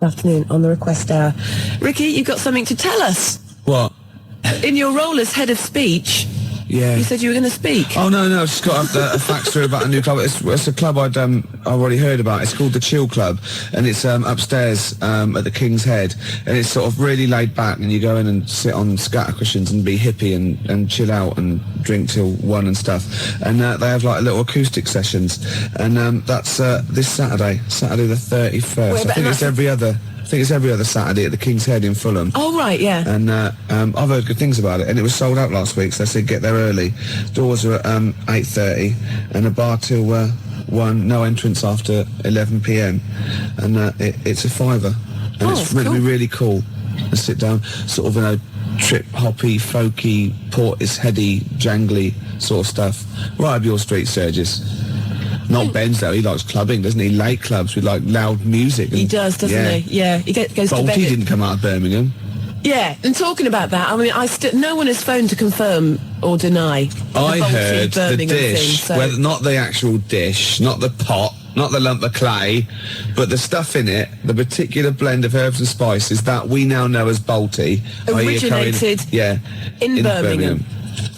Afternoon on the request hour. Ricky, you've got something to tell us. What? In your role as head of speech, Yeah. you said you were going to speak. Oh, no, I just got a fax through about a new club. It's a club I've already heard about. It's called the Chill Club, and it's upstairs at the King's Head, and it's sort of really laid back, and you go in and sit on scatter cushions and be hippie and chill out and drink till 1 and stuff. And they have like little acoustic sessions, and that's this Saturday the 31st. Wait, I think it's every other Saturday at the King's Head in Fulham. Oh, right, yeah. And I've heard good things about it, and it was sold out last week, so I said get there early. Doors are at 8:30, and a bar till 1, no entrance after 11 p.m, and it's a £5, and it's meant to be really cool. And sit down, sort of, trip-hoppy, folky, Portisheady, jangly sort of stuff. Right up your street, Sturgis. Not Ben's though, he likes clubbing, doesn't he? Late clubs with like loud music. He does, doesn't he? Yeah, he goes to bed. Bolty didn't come out of Birmingham. Yeah, and talking about that, I mean, no one has phoned to confirm or deny. I heard the dish, thing, so. not the actual dish, not the pot, not the lump of clay, but the stuff in it, the particular blend of herbs and spices that we now know as Bolty. Originated in Birmingham.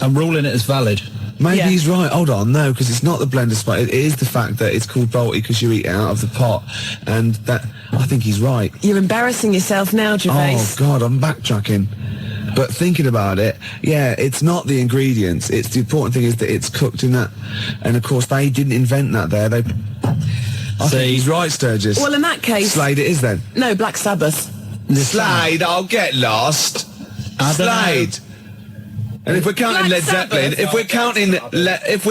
I'm ruling it as valid. Maybe he's right. Hold on, no, because it's not the blend of spice. It is the fact that it's called Bolty because you eat it out of the pot, and that I think he's right. You're embarrassing yourself now, Gervais. Oh God, I'm backtracking. But thinking about it, it's not the ingredients. It's the important thing is that it's cooked in that, and of course they didn't invent that there. I think he's right, Sturgis. Well, in that case, Slade it is then. No, Black Sabbath. Slade, I'll get lost. Slade. And if we're counting Led Zeppelin, if we're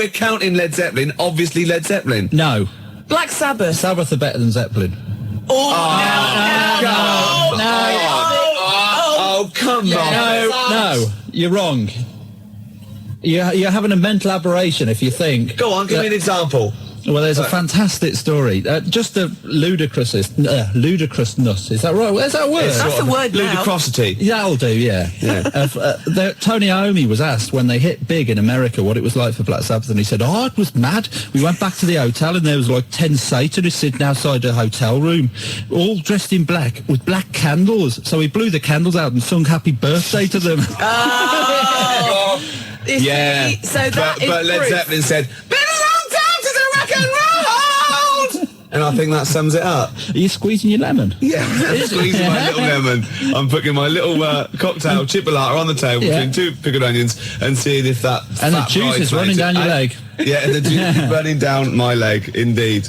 counting Led Zeppelin, obviously Led Zeppelin. No. Black Sabbath. Sabbath are better than Zeppelin. Oh, come on. No, you're wrong. You're having a mental aberration if you think... Go on, give me an example. Well, there's a fantastic story. Just the ludicrousness, is that right? Is that a word? That's a word now. Ludicrosity. That'll do, yeah. Tony Iommi was asked when they hit big in America what it was like for Black Sabbath, and he said, it was mad. We went back to the hotel, and there was like 10 Satanists sitting outside the hotel room, all dressed in black, with black candles. So he blew the candles out and sung Happy Birthday to them. Yeah. So but Led Zeppelin said, and I think that sums it up. Are you squeezing your lemon? Yeah, I'm squeezing my little lemon. I'm putting my little cocktail chipolata on the table between 2 pickled onions and seeing if that and the juice is running down your leg. Yeah, and the juice is running down my leg, indeed.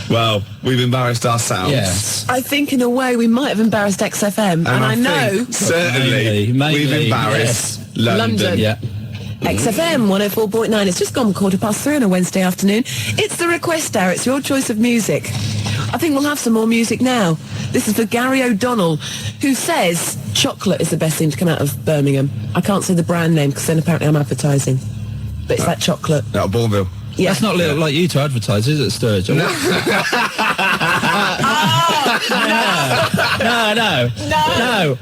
Well, we've embarrassed ourselves. Yes. I think in a way we might have embarrassed XFM, and I know... Certainly, we've embarrassed London. Yeah. XFM 104.9. It's just gone 3:15 on a Wednesday afternoon. It's the request hour. It's your choice of music. I think we'll have some more music now. This is for Gary O'Donnell, who says chocolate is the best thing to come out of Birmingham. I can't say the brand name because then apparently I'm advertising. But it's that chocolate. Out of Bourneville. Yeah. That's not like you to advertise, is it, Sturge? No. No.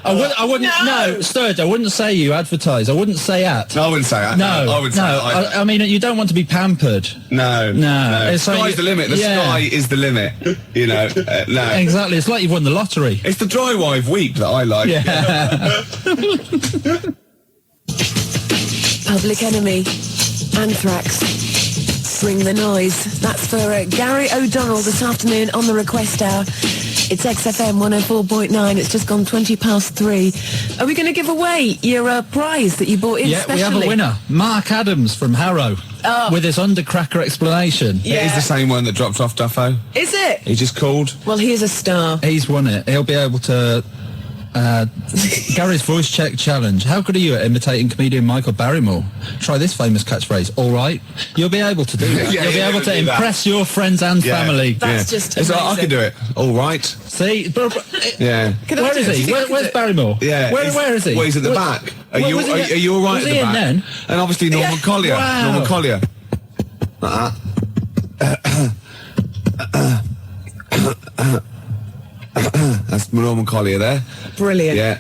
I wouldn't. No, Sturge. I wouldn't say you advertise. I wouldn't say at. No, I wouldn't say that. No, I would say I mean, you don't want to be pampered. No. It's sky's the limit. The sky is the limit. You know. No. Exactly. It's like you've won the lottery. It's the dry wife weep that I like. Yeah. Public Enemy. Anthrax. Bring the noise. That's for Gary O'Donnell this afternoon on the request hour. It's XFM 104.9. It's just gone 3:20. Are we going to give away your prize that you bought in specially? Yeah, we have a winner. Mark Adams from Harrow. With his undercracker explanation. Yeah. It is the same one that dropped off Duffo. Is it? He just called. Well, he is a star. He's won it. He'll be able to... Gary's voice check challenge. How good are you at imitating comedian Michael Barrymore? Try this famous catchphrase. All right. You'll be able to do that. You'll be able to impress your friends and family. That's just amazing. I can do it. All right. See? Yeah. Where is he? Where's Barrymore? Yeah. Where is he? Well, he's at the back. Are you all right at the back? Then? And obviously Norman Collier. Wow. Norman Collier. That's Norman Collier there. Brilliant. Yeah.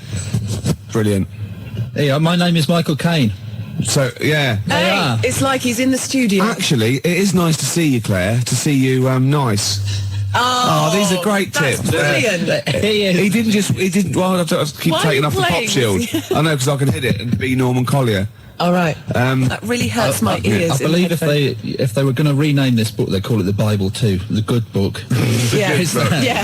Brilliant. Hey, my name is Michael Caine. So, yeah. Hey, it's like he's in the studio. Actually, it is nice to see you, Claire, to see you nice. Oh, these are great that's tips. brilliant. He didn't. Well, I keep Why are taking you off the pop playing shield. this? I know, because I can hit it and be Norman Collier. All right. That really hurts my ears. I in believe the headphones. if they were going to rename this book, they call it the Bible too, the good book. Yeah.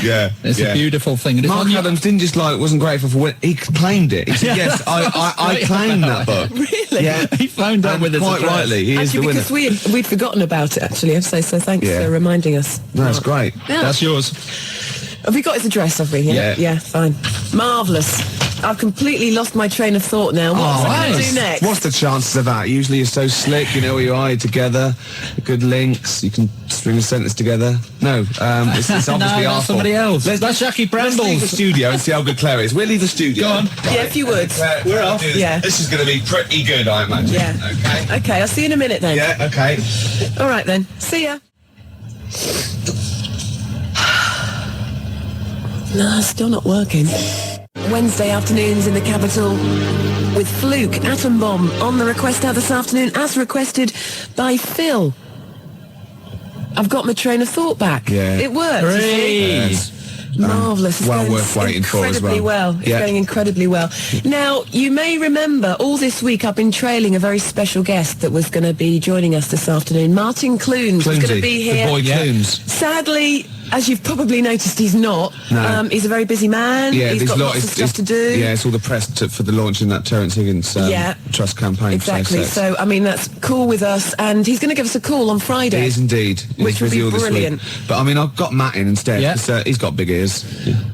Yeah. It's a beautiful thing. And it's Mark on your- Adams didn't just wasn't grateful for when he claimed it. He said, "Yes, I claimed that book." Really? Yeah, he phoned up and with his quite address. rightly. He is the Actually, winner. because we'd forgotten about it, actually, I have to say, so thanks Yeah. for reminding us. No, that's great. Yeah. That's yours. Have we got his address, have we? Yeah. Fine. Marvellous. I've completely lost my train of thought now. What's I going to do next? What's the chances of that? Usually you're so slick, you know where you are, you're together, good links, you can string a sentence together. No, it's obviously No, that's our somebody fault. else. That's Jackie Let's leave the Brambles. studio and see how good Claire is. We'll leave the studio. Go on. Yeah, if you would. We're off. Yeah. This is going to be pretty good, I imagine. Yeah. Okay. Okay, I'll see you in a minute then. Yeah, okay. All right then. See ya. No, still not working. Wednesday afternoons in the capital with Fluke, Atom Bomb on the request out this afternoon as requested by Phil. I've got my train of thought back. Yeah. It worked. you see? Yes. Marvellous. It's well going worth waiting for as incredibly well. It's Yeah. going incredibly well. Now, you may remember all this week I've been trailing a very special guest that was going to be joining us this afternoon. Martin Clunes was going to Clunesy, be here. the boy Clunes. Sadly, as you've probably noticed, he's not. No. He's a very busy man. Yeah, he's got lots of stuff to do. Yeah, it's all the press for the launch in that Terence Higgins trust campaign. Exactly. So, I mean, that's cool with us. And he's going to give us a call on Friday. He is indeed. Which He's would busy be all this brilliant. week. But, I mean, I've got Matt in instead. Yeah. 'Cause, he's got big ears.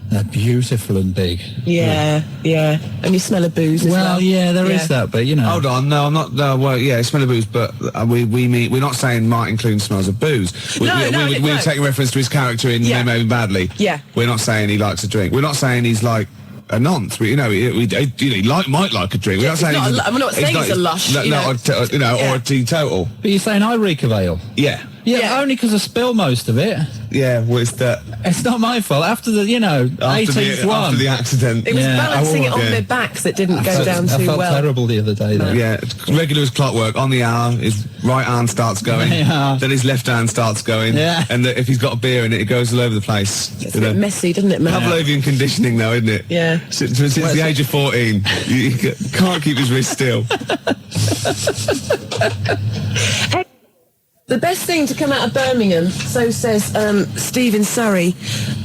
They're beautiful and big. Yeah. And you smell a booze as well. Well, yeah, there is that, but you know. Hold on, no, I'm not. No, well, yeah, smell of booze, but we mean we're not saying Martin Clune smells of booze. We were taking reference to his character in Yeah. Maybe Badly. Yeah. We're not saying he likes a drink. We're not saying he's like a nonce. He might like a drink. We're not saying I'm not saying he's a lush. Or a teetotal. But you're saying I reek of ale? Yeah. Yeah, only because I spill most of it. Yeah, well, it's that It's not my fault. After the, 18th one. after the accident. It was Yeah, balancing it on yeah. their backs that didn't go down I too felt well. terrible the other day, though. Yeah, regular as clockwork. On the hour, his right arm starts going, Yeah. then his left hand starts going, Yeah. and if he's got a beer in it, it goes all over the place. It's a bit messy, doesn't it, man? Pavlovian conditioning, though, isn't it? Yeah. Since the age of 14, you can't keep his wrist still. The best thing to come out of Birmingham, so says Steve in Surrey.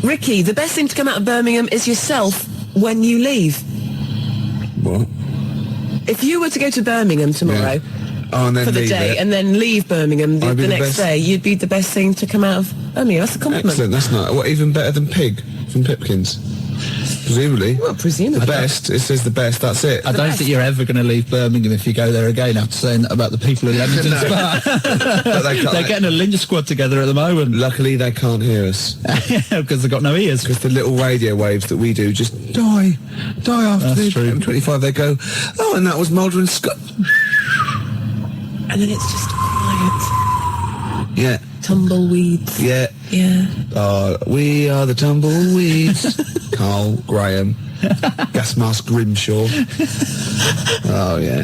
Ricky, the best thing to come out of Birmingham is yourself when you leave. What? If you were to go to Birmingham tomorrow And then for the leave day it. and then leave Birmingham the I'd be the next best. day, you'd be the best thing to come out of Birmingham. That's a compliment. Excellent, that's not. What, even better than Pig from Pipkins? Presumably. Well, presumably. The best. It says the best, that's it. I don't think you're ever going to leave Birmingham if you go there again after saying that about the people in Leamington Spa. But they can't- They're getting a lynch squad together at the moment. Luckily, they can't hear us. Because they've got no ears. Because the little radio waves that we do just die after That's the true. M25. They go, oh, and that was Mulder and Scott. And then it's just quiet. Yeah, Tumbleweeds. yeah. Yeah. We are the tumbleweeds. Carl Graham. Gas mask Grimshaw. Oh, yeah.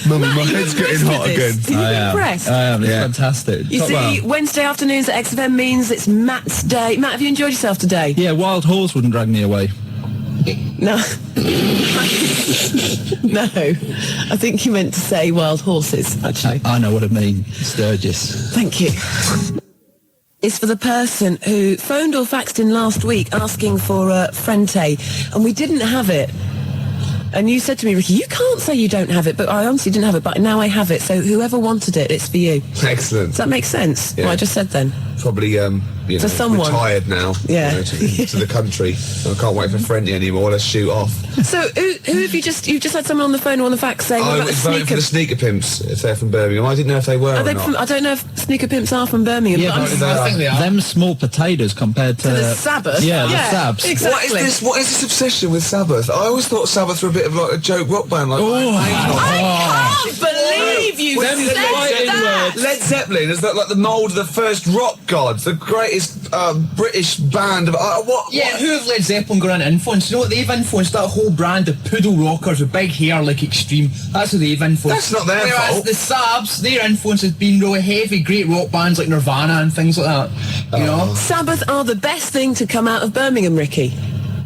Mummy, my head's getting hot again. Are you impressed? I am. It's Yeah. fantastic. You see, Wednesday afternoons at XFM means it's Matt's day. Matt, have you enjoyed yourself today? Yeah, wild horse wouldn't drag me away. No. No. I think you meant to say wild horses, actually. I know what I mean. Sturgis. Thank you. It's for the person who phoned or faxed in last week asking for Frente, and we didn't have it. And you said to me, Ricky, you can't say you don't have it, but I honestly didn't have it, but now I have it. So whoever wanted it, it's for you. Excellent. Does that make sense? Yeah. What I just said then? Probably, For someone. retired now. Yeah. To the country. I can't wait for Frenty anymore. Let's shoot off. So who have you've just had someone on the phone or on the fax saying I about was voting for sneaker? the Sneaker Pimps if they're from Birmingham. I didn't know if they were Are or they not. from, I don't know if sneaker pimps are from Birmingham. Yeah, but but I think they are. them small potatoes compared to... the Sabbath. Yeah, the Sabs. Exactly. What is this obsession with Sabbath? I always thought Sabbath were a bit of like a joke rock band. Like, I can't believe you said that. Led Zeppelin is like the mould of the first rock gods, the greatest greatest British band of what? Yeah, who have Led Zeppelin gone on to influence? You know what they've influenced? That whole brand of poodle rockers with big hair like Extreme. That's who they've influenced. That's not their Whereas fault. the Sabs, their influence has been really heavy, great rock bands like Nirvana and things like that. You know? Sabbath are the best thing to come out of Birmingham, Ricky.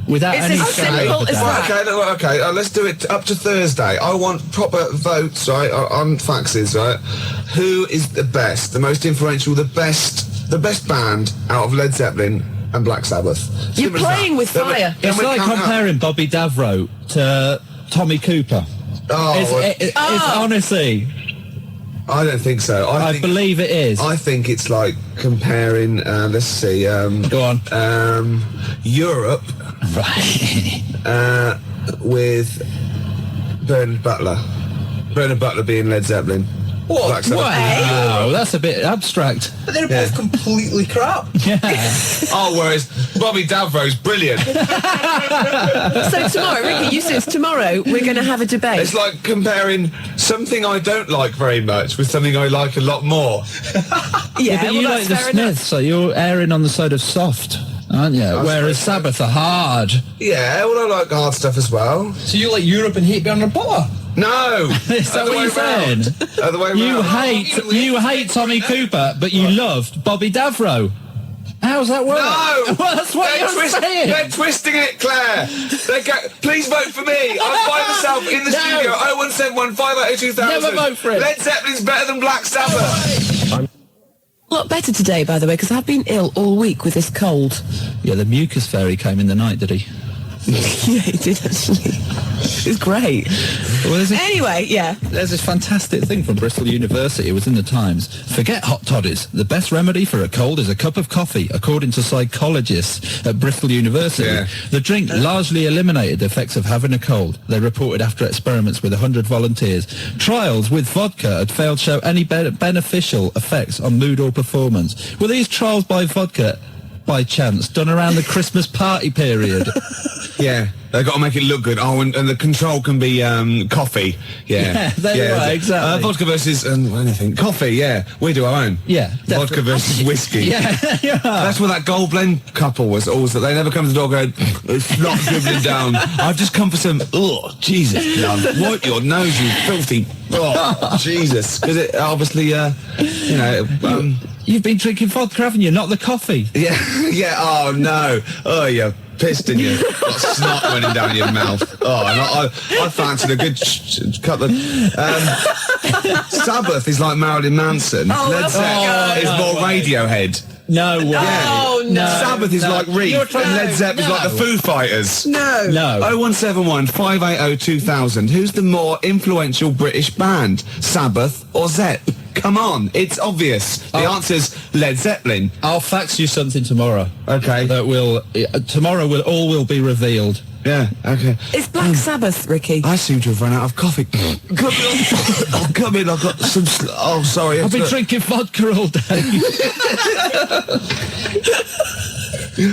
Without It's any as shadow simple of a as doubt. that. Okay, let's do it up to Thursday. I want proper votes, right, on faxes, right? Who is the best, the most influential, the best band out of Led Zeppelin and Black Sabbath? You're Simple as playing that. with Then we- fire. then It's we like count up. comparing Bobby Davro to Tommy Cooper. It's honestly, I don't think so. I believe it is. I think it's like comparing, let's see, Go on. Europe Right. with Bernard Butler. Bernard Butler being Led Zeppelin. What? Black Sabbath. Wow, that's a bit abstract. But they're both completely crap. Yeah. Oh, whereas Bobby Davro's brilliant. So tomorrow, Ricky, you said tomorrow we're going to have a debate. It's like comparing something I don't like very much with something I like a lot more. yeah, But well, you that's like the fair enough. Smiths, so you're erring on the side of soft, aren't you? Whereas Sabbath are hard. Yeah, well, I like hard stuff as well. So you like Europe and hate Bernard Butler? No! Is that Other what way you're saying? round. Other way You round. hate Tommy Cooper, but you loved Bobby Davro. How's that work? No! Well, that's what you're saying. They're twisting it, Claire. Please vote for me. I'm by myself in the No. studio. 0171 580 2000. Never vote for it. Led Zeppelin's better than Black Sabbath. A lot better today, by the way, because I've been ill all week with this cold. Yeah, the mucus fairy came in the night, did he? Yeah, he did actually. It was great. Well, Anyway, yeah. there's this fantastic thing from Bristol University. It was in the Times. Forget hot toddies. The best remedy for a cold is a cup of coffee, according to psychologists at Bristol University. Yeah. The drink largely eliminated the effects of having a cold, they reported after experiments with 100 volunteers. Trials with vodka had failed to show any beneficial effects on mood or performance. Were these trials by vodka, by chance, done around the Christmas party period? Yeah, they've got to make it look good. Oh, and the control can be coffee. Yeah, there you are, exactly. Vodka versus anything. Coffee, yeah. We do our own. Yeah, Vodka definitely. versus whiskey. Yeah, yeah. That's what that gold blend couple was always. They never come to the door going, it's not dribbling down. I've just come for some, oh, Jesus, love. Wipe your nose, you filthy, oh, Jesus. Because it obviously, You've been drinking vodka, haven't you? Not the coffee. yeah, oh no. Oh, you pissed in you. Got snot running down your mouth. Oh, and I fancied a good couple of... Sabbath is like Marilyn Manson. Oh, Led that's Zeppelin is more Radiohead. No way. Oh, no. Sabbath is like Reef, You're and trying- Led Zeppelin is no. like the Foo Fighters. No. No. 0171 580 2000. Who's the more influential British band? Sabbath or Zepp? Come on, it's obvious. The answer's Led Zeppelin. I'll fax you something tomorrow. Okay. That will tomorrow will be revealed. Yeah, okay. It's Black Sabbath, Ricky. I seem to have run out of coffee. Come in, I've got some... Oh, sorry. I've been drinking vodka all day.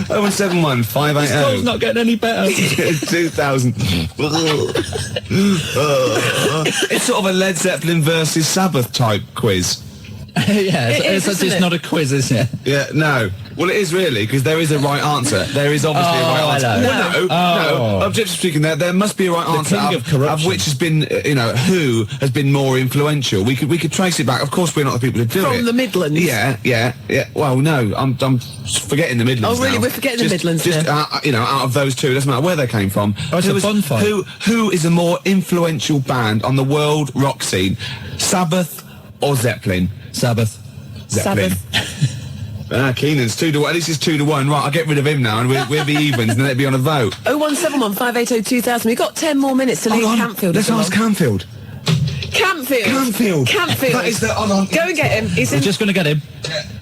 0171 It's 580 not getting any better. 2000. It's sort of a Led Zeppelin versus Sabbath type quiz. Yeah, It is, it's isn't it? not a quiz, is it? Yeah, no. Well, it is really, because there is a right answer. There is obviously a right Oh, answer. I know. Well, no. Objectively speaking, there must be a right answer. king of corruption. which has been, who has been more influential. We could trace it back. Of course, we're not the people who do it. From the Midlands. Yeah. Well, no, I'm forgetting the Midlands. Oh, really? now. We're forgetting the Midlands Just now. out of those two, it doesn't matter where they came from. Oh, it's a fun fight. Who is a more influential band on the world rock scene? Sabbath or Zeppelin? Sabbath. Zeppelin. Sabbath. Keenan's 2-1. At least it's 2-1. Right, I'll get rid of him now, and we'll be evens, and then it'll be on a vote. 0171 580 2000. We've got 10 more minutes to leave Hold on. Campfield. Let's ask Campfield. Campfield. That is the... Hold on. Go and get him. He's We're in. just going to get him.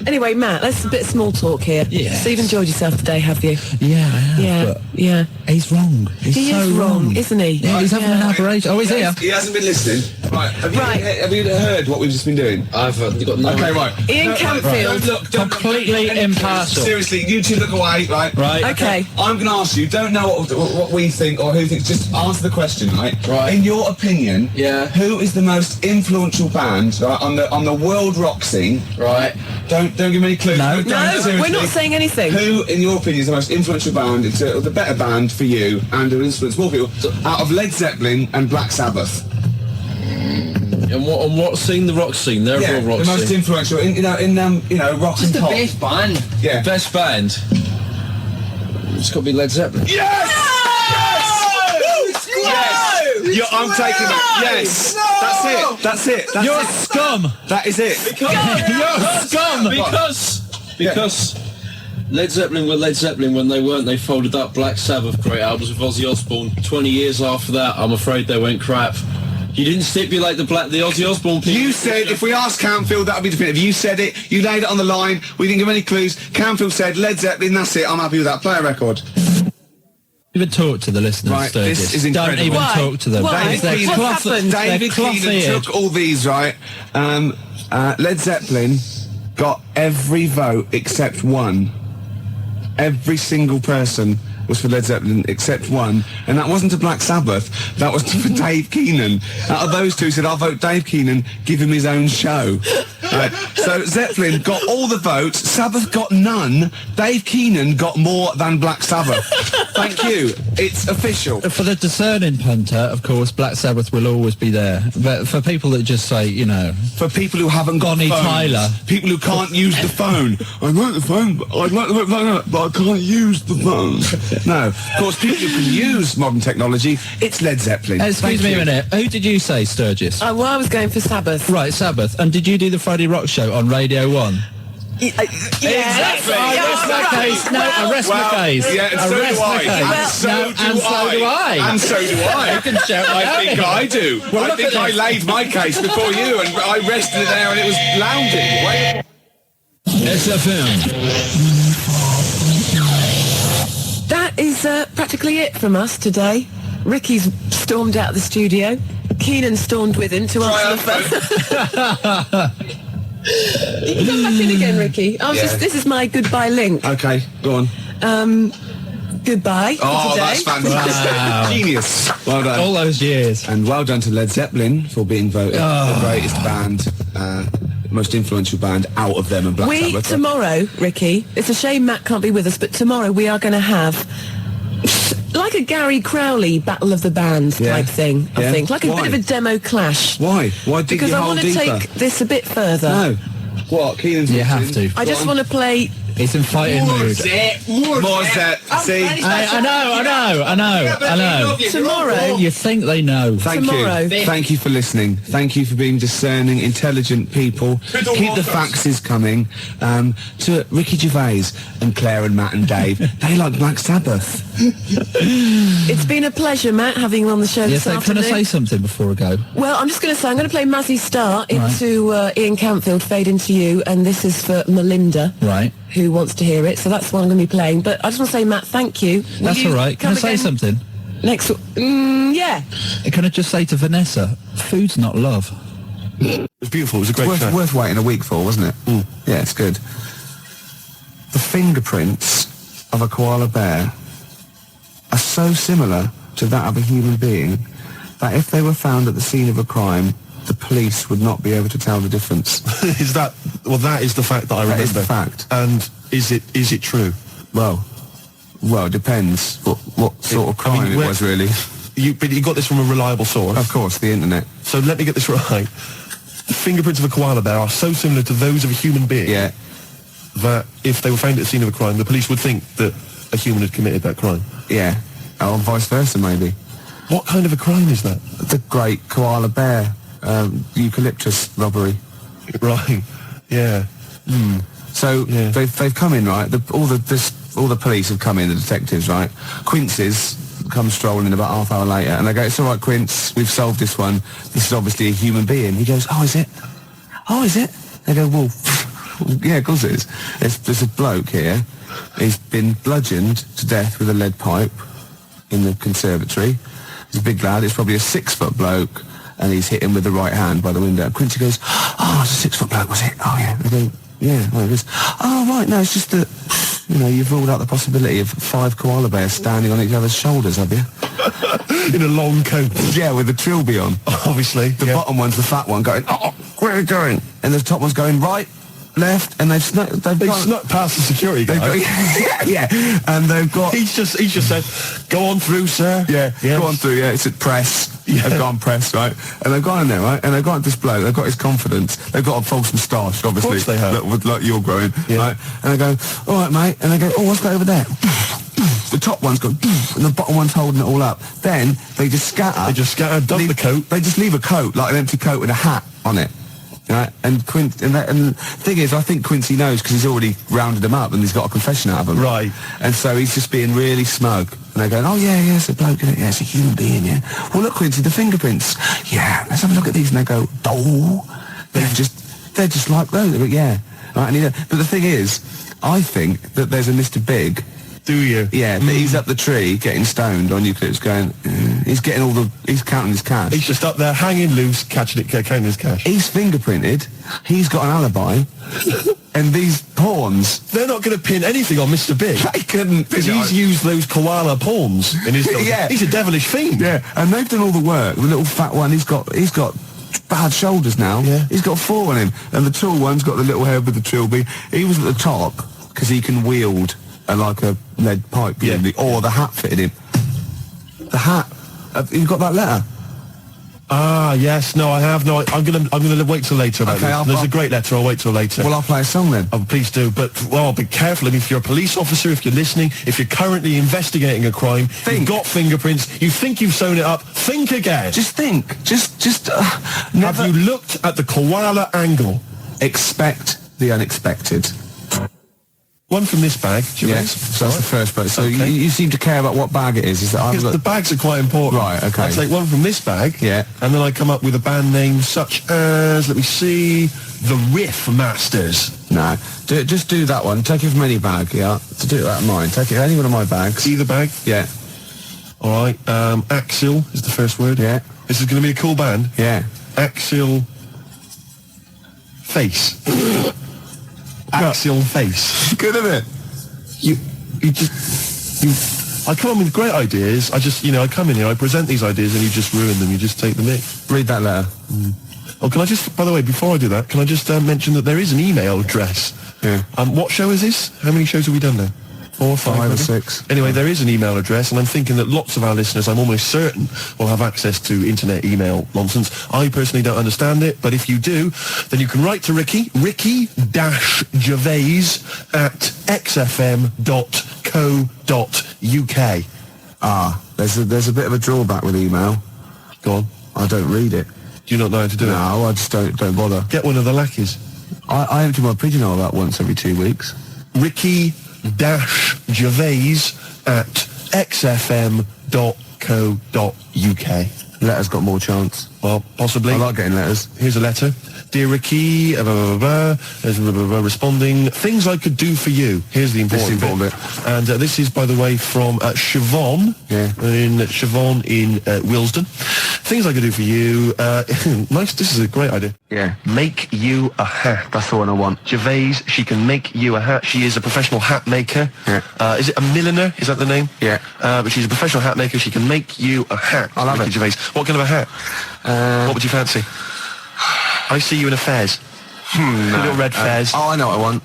Anyway, Matt, let's a bit of small talk here. Yeah. So you've enjoyed yourself today, have you? Yeah, I have. Yeah. But Yeah. he's wrong. He's He so is wrong, isn't he? Yeah, he's having an Yeah. aberration. Oh, he's here. He hasn't been listening. Right. Have you heard what we've just been doing? I've got no. Okay, right. Ian Campfield. Don't Completely impartial. Seriously, you two look away, right? Right. Okay. I'm going to ask you, don't know what we think or who thinks, just answer the question, right? Right. In your opinion, Yeah. who is the most influential band, right, on the world rock scene? Right. Don't give me any clues. No. No, we're not saying anything. Who, in your opinion, is the most influential band, it's the better band for you, and who influence more people, out of Led Zeppelin and Black Sabbath? And what scene? The rock scene. They're Yeah, all rock the most scene. influential, in rock Just and the pop. best band. Yeah. Best band. It's got to be Led Zeppelin. Yes! Yes! I'm taking it. Yes! That's it. You're a scum. That is it. You're scum. Because Led Zeppelin were Led Zeppelin when they weren't. They folded up Black Sabbath, great albums with Ozzy Osbourne. 20 years after that, I'm afraid they went crap. You didn't stipulate the Ozzy Osbourne people. You said, if we asked Camfield, that would be definitive. You said it, you laid it on the line, we didn't give any clues. Camfield said, Led Zeppelin, that's it, I'm happy with that. Play a record. Even talk to the listeners, Right, Sturgis. this is incredible. Don't even Why? talk to them. Why? They're David What's happened? David Keenan took all these, right? Led Zeppelin got every vote except one. Every single person was for Led Zeppelin except one, and that wasn't to Black Sabbath, that was for Dave Keenan. Out of those two, said, I'll vote Dave Keenan, give him his own show. Right. So Zeppelin got all the votes, Sabbath got none, Dave Keenan got more than Black Sabbath. Thank you, it's official. For the discerning punter, of course, Black Sabbath will always be there. But for people that just say, For people who haven't got Bonnie phones, Tyler. people who can't use the phone. I like the phone, I'd like the phone, but I can't use the phone. No, of course, people who can use modern technology, it's Led Zeppelin. excuse me a minute, who did you say, Sturgis? Well, I was going for Sabbath. Right, Sabbath. And did you do the Friday Rock Show on Radio 1? Exactly. Arrest my case. No, arrest my case. Yeah, and so Arrest do my I. case. And so No, do and so do I. And so do I. You can shout my I think I do. Well, I look think at I this. laid my case before you, and I rested it there, and it was lounging. Wait. XFM. That is practically it from us today. Ricky's stormed out of the studio. Keenan stormed with him to answer the phone. You can come back in again, Ricky. This is my goodbye link. Okay, go on. Goodbye for Oh, today. that's fantastic. Wow. Genius. Well done. All those years. And well done to Led Zeppelin for being voted the greatest band, most influential band out of them and Black Sabbath. Tomorrow, Ricky, it's a shame Matt can't be with us, but tomorrow we are going to have like a Gary Crowley Battle of the Bands type thing, I Yeah. think. Like a Why? bit of a demo clash. Why? Why dig Because your I hole want to deeper? take this a bit further. No. What? Keenan's You have listening. to. I just want to play... It's in fighting mood. More Zep. See? I know. Tomorrow. You think they know. Thank Tomorrow. you. Thank you for listening. Thank you for being discerning, intelligent people. Keep the faxes coming. To Ricky Gervais and Claire and Matt and Dave. They like Black Sabbath. It's been a pleasure, Matt, having you on the show Yes, this can I afternoon. say something before I go? Well, I'm just going to say, I'm going to play Mazzy Star into Ian Campfield, Fade Into You, and this is for Melinda, Right. who wants to hear it, so that's what I'm going to be playing. But I just want to say, Matt, thank you. Will That's you all right. Can I come say again something? Next yeah. Can I just say to Vanessa, food's not love. It was beautiful. It was a great show. Worth waiting a week for, wasn't it? Yeah, it's good. The fingerprints of a koala bear are so similar to that of a human being that if they were found at the scene of a crime, the police would not be able to tell the difference. That is the fact that I remember. That is the fact. And is it true? Well, it depends what sort of crime it was, really. But you got this from a reliable source. Of course, the internet. So let me get this right. The fingerprints of a koala bear are so similar to those of a human being Yeah. that if they were found at the scene of a crime, the police would think that a human had committed that crime. Yeah. Or vice versa, maybe. What kind of a crime is that? The great koala bear eucalyptus robbery. Right. Yeah. So Yeah. they've come in, right? All the police have come in, the detectives, right? Quincy's come strolling in about half hour later, and they go, "It's all right, Quince, we've solved this one. This is obviously a human being." He goes, "Oh, is it? Oh, is it?" They go, "Well, yeah, of course it is. There's a bloke here. He's been bludgeoned to death with a lead pipe in the conservatory. He's a big lad. It's probably a 6-foot bloke, and he's hit him with the right hand by the window. And Quincy goes, "Oh, it's a 6 foot bloke, was it? Oh yeah." I go, "Yeah." Well, he goes, "Oh right, no, it's just that, you've ruled out the possibility of 5 koala bears standing on each other's shoulders, have you?" In a long coat. Yeah, with the trilby on. Obviously. The bottom one's the fat one going, "Oh, where are you going?" And the top one's going right, left, and they've snuck past the security guy. Yeah, and they've got... He's just said, "Go on through, sir." Yeah, go on through, yeah, it's at press. Yeah. They've gone press, right? And they've gone in there, right? And they've got this bloke, they've got his confidence, they've got a false moustache, obviously. Of course they have. Like you're growing, right? And they go, "All right, mate," and they go, "Oh, what's that over there?" The top one's got, and the bottom one's holding it all up. Then they just scatter. Dump the coat. They just leave a coat, like an empty coat with a hat on it. Right? And the thing is, I think Quincy knows because he's already rounded him up and he's got a confession out of him. Right. And so he's just being really smug. And they're going, "Oh yeah, it's a bloke, isn't it? Yeah, it's a human being, yeah. Well, look, Quincy, the fingerprints. Yeah, let's have a look at these." And they go, "Oh, they're just like those." They go, "Yeah." Right. And but the thing is, I think that there's a Mr. Big. Do you? Yeah, but he's up the tree getting stoned on eucalyptus going, he's getting he's counting his cash. He's just up there hanging loose, counting his cash. He's fingerprinted, he's got an alibi, and these pawns... They're not going to pin anything on Mr. Big. They couldn't. Because he's used those koala pawns in his... Yeah. He's a devilish fiend. Yeah, and they've done all the work. The little fat one, he's got bad shoulders now. Yeah. He's got 4 on him. And the tall one's got the little head with the trilby. He was at the top, because he can wield... like a lead pipe, or the hat fitted him. The hat. You've got that letter? Ah, yes. No, I have. No, I'm gonna wait till later about this. There's a great letter. I'll wait till later. Well, I'll play a song then. Oh, please do. But, be careful. I mean, if you're a police officer, if you're listening, if you're currently investigating a crime, you've got fingerprints, you think you've sewn it up, think again. Just think. Have you looked at the koala angle? Expect the unexpected. One from this bag. Yes, so that's the first bag. So you seem to care about what bag it is. Is that because the bags are quite important. Right, okay. I take one from this bag, yeah, and then I come up with a band name such as, let me see, the Riff Masters. No, just do that one. Take it from any bag, yeah. To do it out of mine. Take it any one of my bags. Either bag? Yeah. All right, Axial is the first word. Yeah. This is going to be a cool band. Yeah. Axial Face. Axial Face. Good, isn't it? I come in with great ideas. I come in here, I present these ideas, and you just ruin them. You just take the mick. Read that letter. Oh, can I just, by the way, before I do that, can I just mention that there is an email address? Yeah. What show is this? How many shows have we done now? 4, 5 or 6. Anyway, there is an email address, and I'm thinking that lots of our listeners, I'm almost certain, will have access to internet email nonsense. I personally don't understand it, but if you do, then you can write to ricky-gervais@xfm.co.uk. There's a bit of a drawback with email. Go on. I don't read it. Do you not know how to do it? No, I just don't bother. Get one of the lackeys. I empty my pigeonhole about once every 2 weeks. ricky-gervais@xfm.co.uk. Letter's got more chance. Well, possibly. I like getting letters. Here's a letter. Dear Ricky, responding, things I could do for you. Here's the important bit. And this is, by the way, from Siobhan. Yeah. Siobhan in Willesden. Things I could do for you. Nice. This is a great idea. Yeah. Make you a hat. That's the one I want. Gervais, she can make you a hat. She is a professional hat maker. Yeah. Is it a milliner? Is that the name? Yeah. But she's a professional hat maker. She can make you a hat. I love it. Gervais. What kind of a hat? What would you fancy? I see you in a fez. No. Little red fez. I know what I want.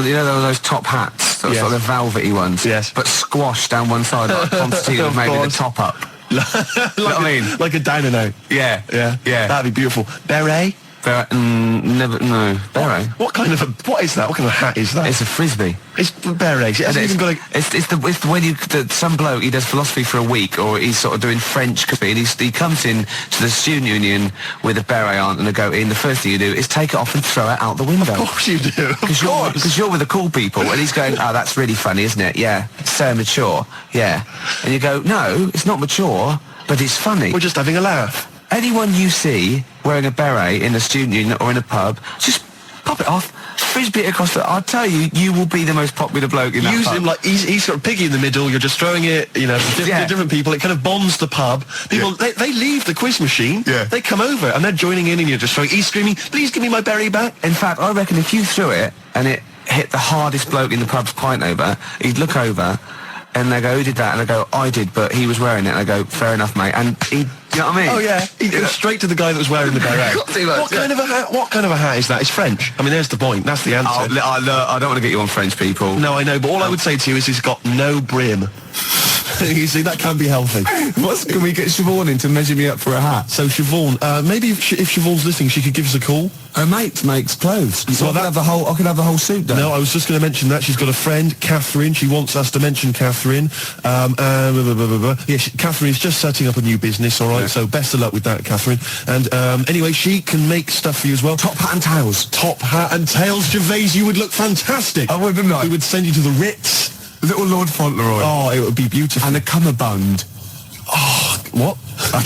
You know those top hats? Those Yes. sort of velvety ones? Yes. But squashed down one side like Constantine with maybe the top up. Like what I mean? Like a dino now. Yeah. Yeah. That'd be beautiful. Beret? Never, no. Beret? What is that? What kind of hat is that? It's a frisbee. It's berets. It hasn't even got It's the when some bloke, he does philosophy for a week, or he's sort of doing French coffee, and he comes in to the student union with a beret on and a goatee, and the first thing you do is take it off and throw it out the window. Of course you do. Because you're with the cool people, and he's going, "Oh, that's really funny, isn't it? Yeah, so mature. Yeah." And you go, "No, it's not mature, but it's funny." We're just having a laugh. Anyone you see wearing a beret in a student union or in a pub, just pop it off, frisbee it across the... I'll tell you, you will be the most popular bloke in that Use pub. him like he's sort of piggy in the middle. You're just throwing it, to different people. It kind of bonds the pub. People they leave the quiz machine. Yeah. They come over and they're joining in, and you're just throwing. He's screaming, "Please give me my berry back!" In fact, I reckon if you threw it and it hit the hardest bloke in the pub's pint over, he'd look over and they go, "Who did that?" And I go, "I did, but he was wearing it." And I go, "Fair enough, mate." And he, you know what I mean? Oh yeah, he goes straight to the guy that was wearing the beret. What kind of a hat is that? It's French. I mean, there's the point. That's the answer. I don't want to get you on French people. No, I know, but all I would say to you is it's got no brim. You see, that can be healthy. Can we get Siobhan in to measure me up for a hat? So Siobhan, maybe if Siobhan's listening, she could give us a call. Her mate makes clothes. So I could have the whole suit done. No, I was just going to mention that. She's got a friend, Catherine. She wants us to mention Catherine. Catherine's just setting up a new business, all right? Yeah. So best of luck with that, Catherine. And anyway, she can make stuff for you as well. Top hat and tails. Top hat and tails, Gervais. You would look fantastic. I would, wouldn't I? We would send you to the Ritz. Little Lord Fauntleroy. Oh, it would be beautiful. And a cummerbund. Oh, what? I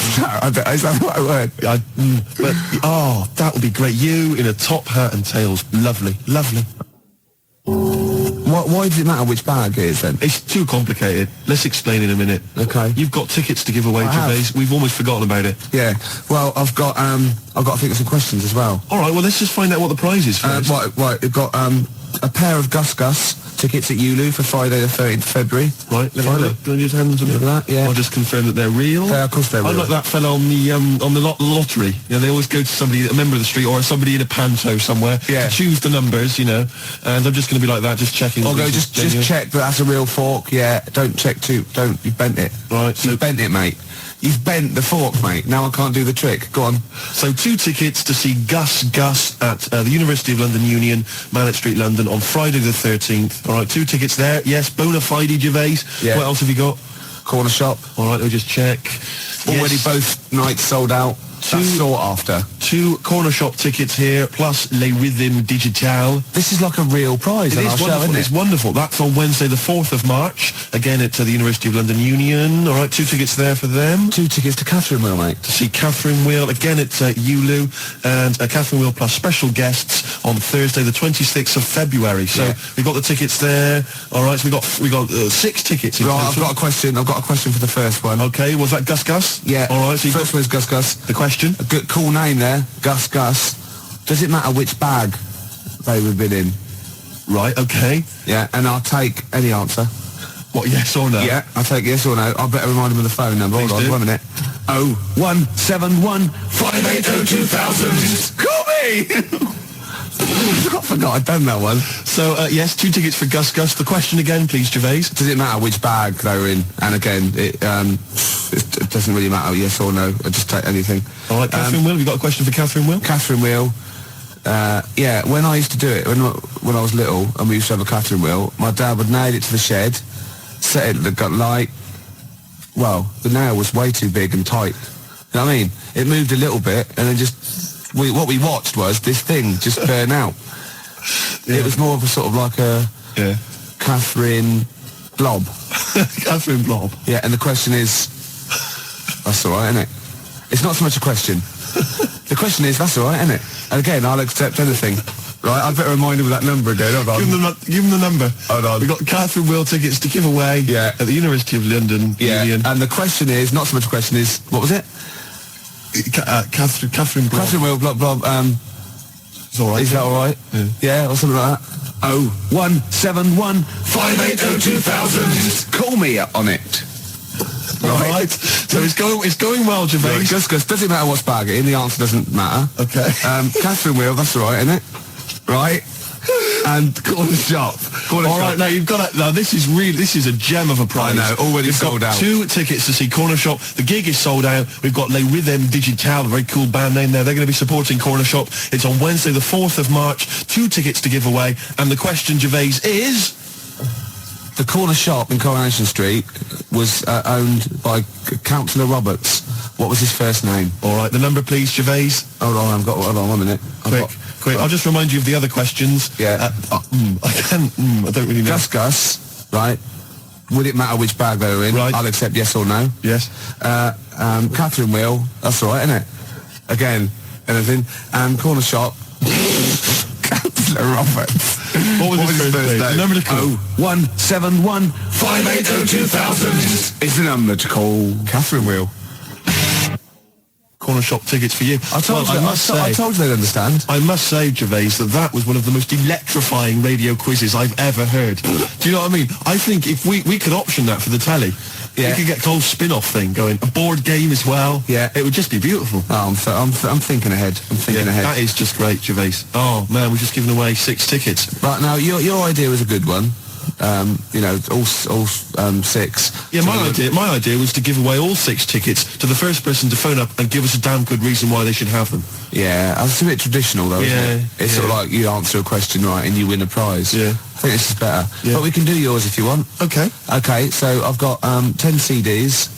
don't know. Is that the right word? That would be great. You in a top hat and tails. Lovely, lovely. Why does it matter which bag it is then? It's too complicated. Let's explain in a minute. Okay. You've got tickets to give away, Gervais. We've almost forgotten about it. Yeah. Well, I've got to think of some questions as well. All right. Well, let's just find out what the prize is first. Right. We've got a pair of Gus Gus tickets at Ulu for Friday the 13th of February. Right. Let me have a look. Can I just hand them to me? Look at that. Yeah. I'll just confirm that they're real. Yeah, of course they're real. I'm like that fella on the lottery. They always go to somebody, a member of the street, or somebody in a panto somewhere. Yeah. To choose the numbers, and I'm just going to be like that, just checking. I'll go. Just check that that's a real fork. Yeah. Don't check too. Don't. You've bent it. Right. You've bent it, mate. You've bent the fork, mate. Now I can't do the trick. Go on. So 2 tickets to see Gus at the University of London Union, Mallet Street, London, on Friday the 13th. All right, 2 tickets there. Yes, bona fide, Gervais. Yeah. What else have you got? Corner shop. All right, let me just check. Already both nights sold out. 2 sought after. 2 corner shop tickets here, plus Les Rhythm Digital. This is like a real prize. It is wonderful. Isn't it? It's wonderful. That's on Wednesday, the 4th of March. Again, at the University of London Union. All right, 2 tickets there for them. 2 tickets to Catherine Wheel, mate. To see Catherine Wheel again at ULU, and Catherine Wheel plus special guests on Thursday, the 26th of February. So we've got the tickets there. All right, so we got 6 tickets. Right, I've got a question. I've got a question for the first one. Okay, was that Gus Gus? Yeah. All right. So first one is Gus Gus. The question. A good cool name there, Gus Gus. Does it matter which bag they would been in? Right. Okay. Yeah, and I'll take any answer. What? Yes or no? Yeah, I'll take yes or no. I better remind him of the phone number. Please Hold on, do. 1 minute. 0171 580 2000. Call me. I forgot I'd done that one. So, yes, 2 tickets for Gus Gus. The question again, please, Gervais. Does it matter which bag they were in? And again, it doesn't really matter, yes or no. I just take anything. All right, Catherine Wheel. Have you got a question for Catherine Wheel? Catherine Wheel. Yeah, when I used to do it, when I was little, and we used to have a Catherine Wheel, my dad would nail it to the shed, set it, got light. Well, the nail was way too big and tight. You know what I mean? It moved a little bit, and then what we watched was this thing just burn out. Yeah. It was more of a sort of like a Catherine blob. Catherine blob. Yeah, and the question is, that's all right, isn't it? It's not so much a question. The question is, that's all right, isn't it? And again, I'll accept anything. Right, I'd better remind him of that number again. Hold on. Give him the number. Hold on. We've got Catherine Wheel tickets to give away at the University of London Union. And the question is, not so much a question is, what was it? Catherine blob. Catherine Wheel, blob. It's all right. Is that all right? Yeah, or something like that. 0171 580 2000. Call me on it. Right. So it's going well, Gervais. Right, Gus Gus, doesn't matter what's bag it in, the answer doesn't matter. Okay. Catherine Wheel, that's all right, isn't it? Right. And corner shop. All right, now you've got to, now this is a gem of a prize. I know, already sold out. 2 tickets to see Corner Shop. The gig is sold out. We've got Les Rhythm Digital, a very cool band name there. They're going to be supporting Corner Shop. It's on Wednesday, the 4th of March. 2 tickets to give away. And the question, Gervais, is... The corner shop in Coronation Street was owned by Councillor Roberts. What was his first name? All right, the number, please, Gervais. Hold on, hold on 1 minute. Quick. I'll just remind you of the other questions. Yeah. I don't really know. Gus Gus, right? Would it matter which bag they were in? Right. I'll accept yes or no. Yes. Catherine Wheel, that's all right, isn't it? Again, anything. And corner shop. Roberts. What was his first name? Number to call. 0171 580 2000 is the number to call. Catherine Wheel. Corner shop tickets for you. I told you they'd understand. I must say, Gervais, that was one of the most electrifying radio quizzes I've ever heard. Do you know what I mean? I think if we could option that for the telly, we could get a whole spin-off thing going, a board game as well. Yeah, it would just be beautiful. Oh, I'm thinking ahead. I'm thinking ahead. That is just great, Gervais. Oh man, we've just given away 6 tickets. Right now, your idea was a good one. All 6. Yeah, my idea was to give away all 6 tickets to the first person to phone up and give us a damn good reason why they should have them. Yeah, it's a bit traditional though, isn't it? It's sort of like you answer a question right and you win a prize. Yeah. I think this is better. Yeah. But we can do yours if you want. Okay. Okay, so I've got 10 CDs.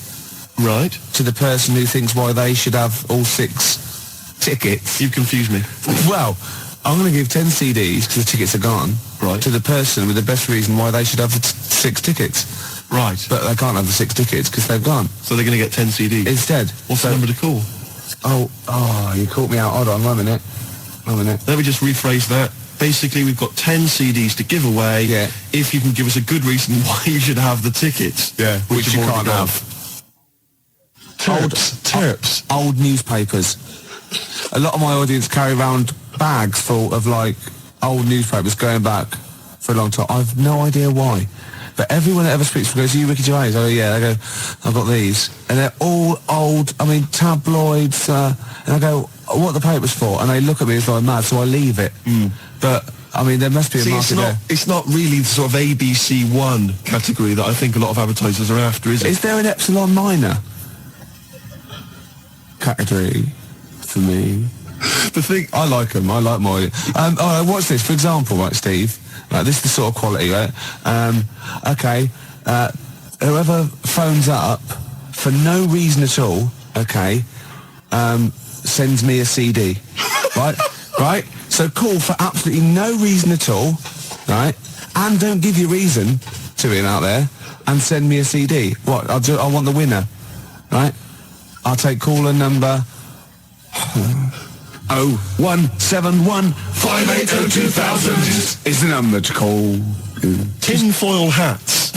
Right. To the person who thinks why they should have all 6 tickets. You confuse me. Well, I'm going to give 10 CDs because the tickets are gone. Right. To the person with the best reason why they should have the 6 tickets. Right. But they can't have the 6 tickets because they've gone. So they're going to get 10 CDs? Instead. What's the number to call? Oh, you caught me out. Hold on, 1 minute. Let me just rephrase that. Basically, we've got 10 CDs to give away if you can give us a good reason why you should have the tickets. Yeah, which you can't have. Terps. Old newspapers. A lot of my audience carry around bags full of, like, old newspapers going back for a long time. I've no idea why. But everyone that ever speaks goes, "Are you Ricky Gervais?" I go, "Yeah." They go, "I've got these." And they're all old, tabloids. And I go, "What are the papers for?" And they look at me as though I'm mad, so I leave it. But, there must be a market there. It's not really the sort of ABC 1 category that I think a lot of advertisers are after, is it? Is there an Epsilon Minor category for me? The thing... I like them. I like my... all right, what's this? For example, right, Steve? Right, this is the sort of quality, right? Okay. Whoever phones up for no reason at all, okay, sends me a CD. Right? Right? So call for absolutely no reason at all, right? And don't give your reason to him out there and send me a CD. What? I want the winner, right? I'll take caller number... 0171 580 2000 is the number to call. Tinfoil hats.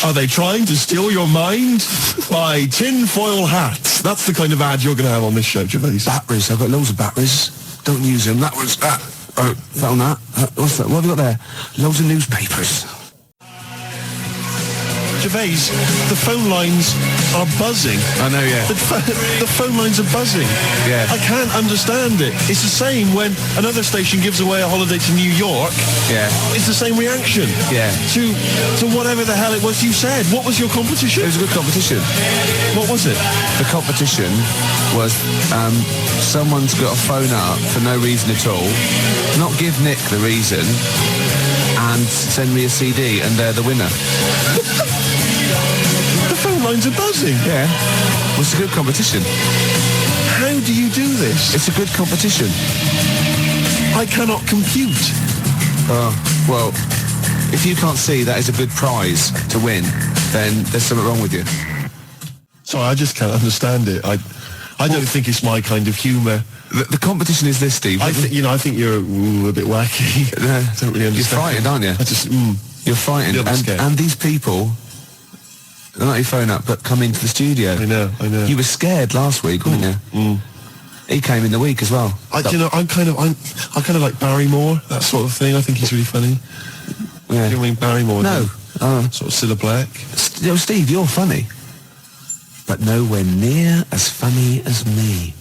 Are they trying to steal your mind? Buy tinfoil hats. That's the kind of ad you're going to have on this show, Gervais. Batteries. I've got loads of batteries. Don't use them. That was that. Oh, found that. What's that? What have you got there? Loads of newspapers. Gervais, the phone lines are buzzing. I know, yeah. The phone lines are buzzing. Yeah. I can't understand it. It's the same when another station gives away a holiday to New York. Yeah. It's the same reaction. Yeah. To whatever the hell it was you said. What was your competition? It was a good competition. What was it? The competition was someone's got to phone up for no reason at all, not give Nick the reason, and send me a CD, and they're the winner. The phone lines are buzzing. Yeah. Well, it's a good competition. How do you do this? It's a good competition. I cannot compute. Well, if you can't see that is a good prize to win, then there's something wrong with you. Sorry, I just can't understand it. I don't think it's my kind of humour. The competition is this, Steve. I think you're a bit wacky. Don't really understand. You're frightened, aren't you? You're frightened. And these people, they're not your phone up, but come into the studio. I know. You were scared last week, weren't you? He came in the week as well. I kind of like Barrymore, that sort of thing. I think he's really funny. Yeah. You know what I mean, Barrymore? No. Sort of Cilla Black. Steve, you're funny. But nowhere near as funny as me.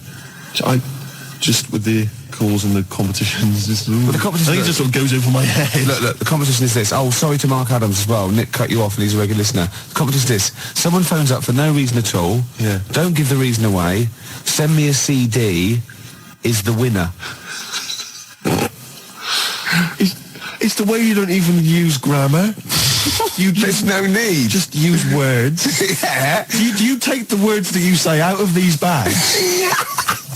Just with the calls and the competitions, the competition, I think it just sort of goes over my head. Look, the competition is this. Oh, sorry to Mark Adams as well. Nick cut you off and he's a regular listener. The competition is this. Someone phones up for no reason at all. Yeah. Don't give the reason away. Send me a CD is the winner. It's the way you don't even use grammar. There's no need. Just use words. Yeah. Do you take the words that you say out of these bags?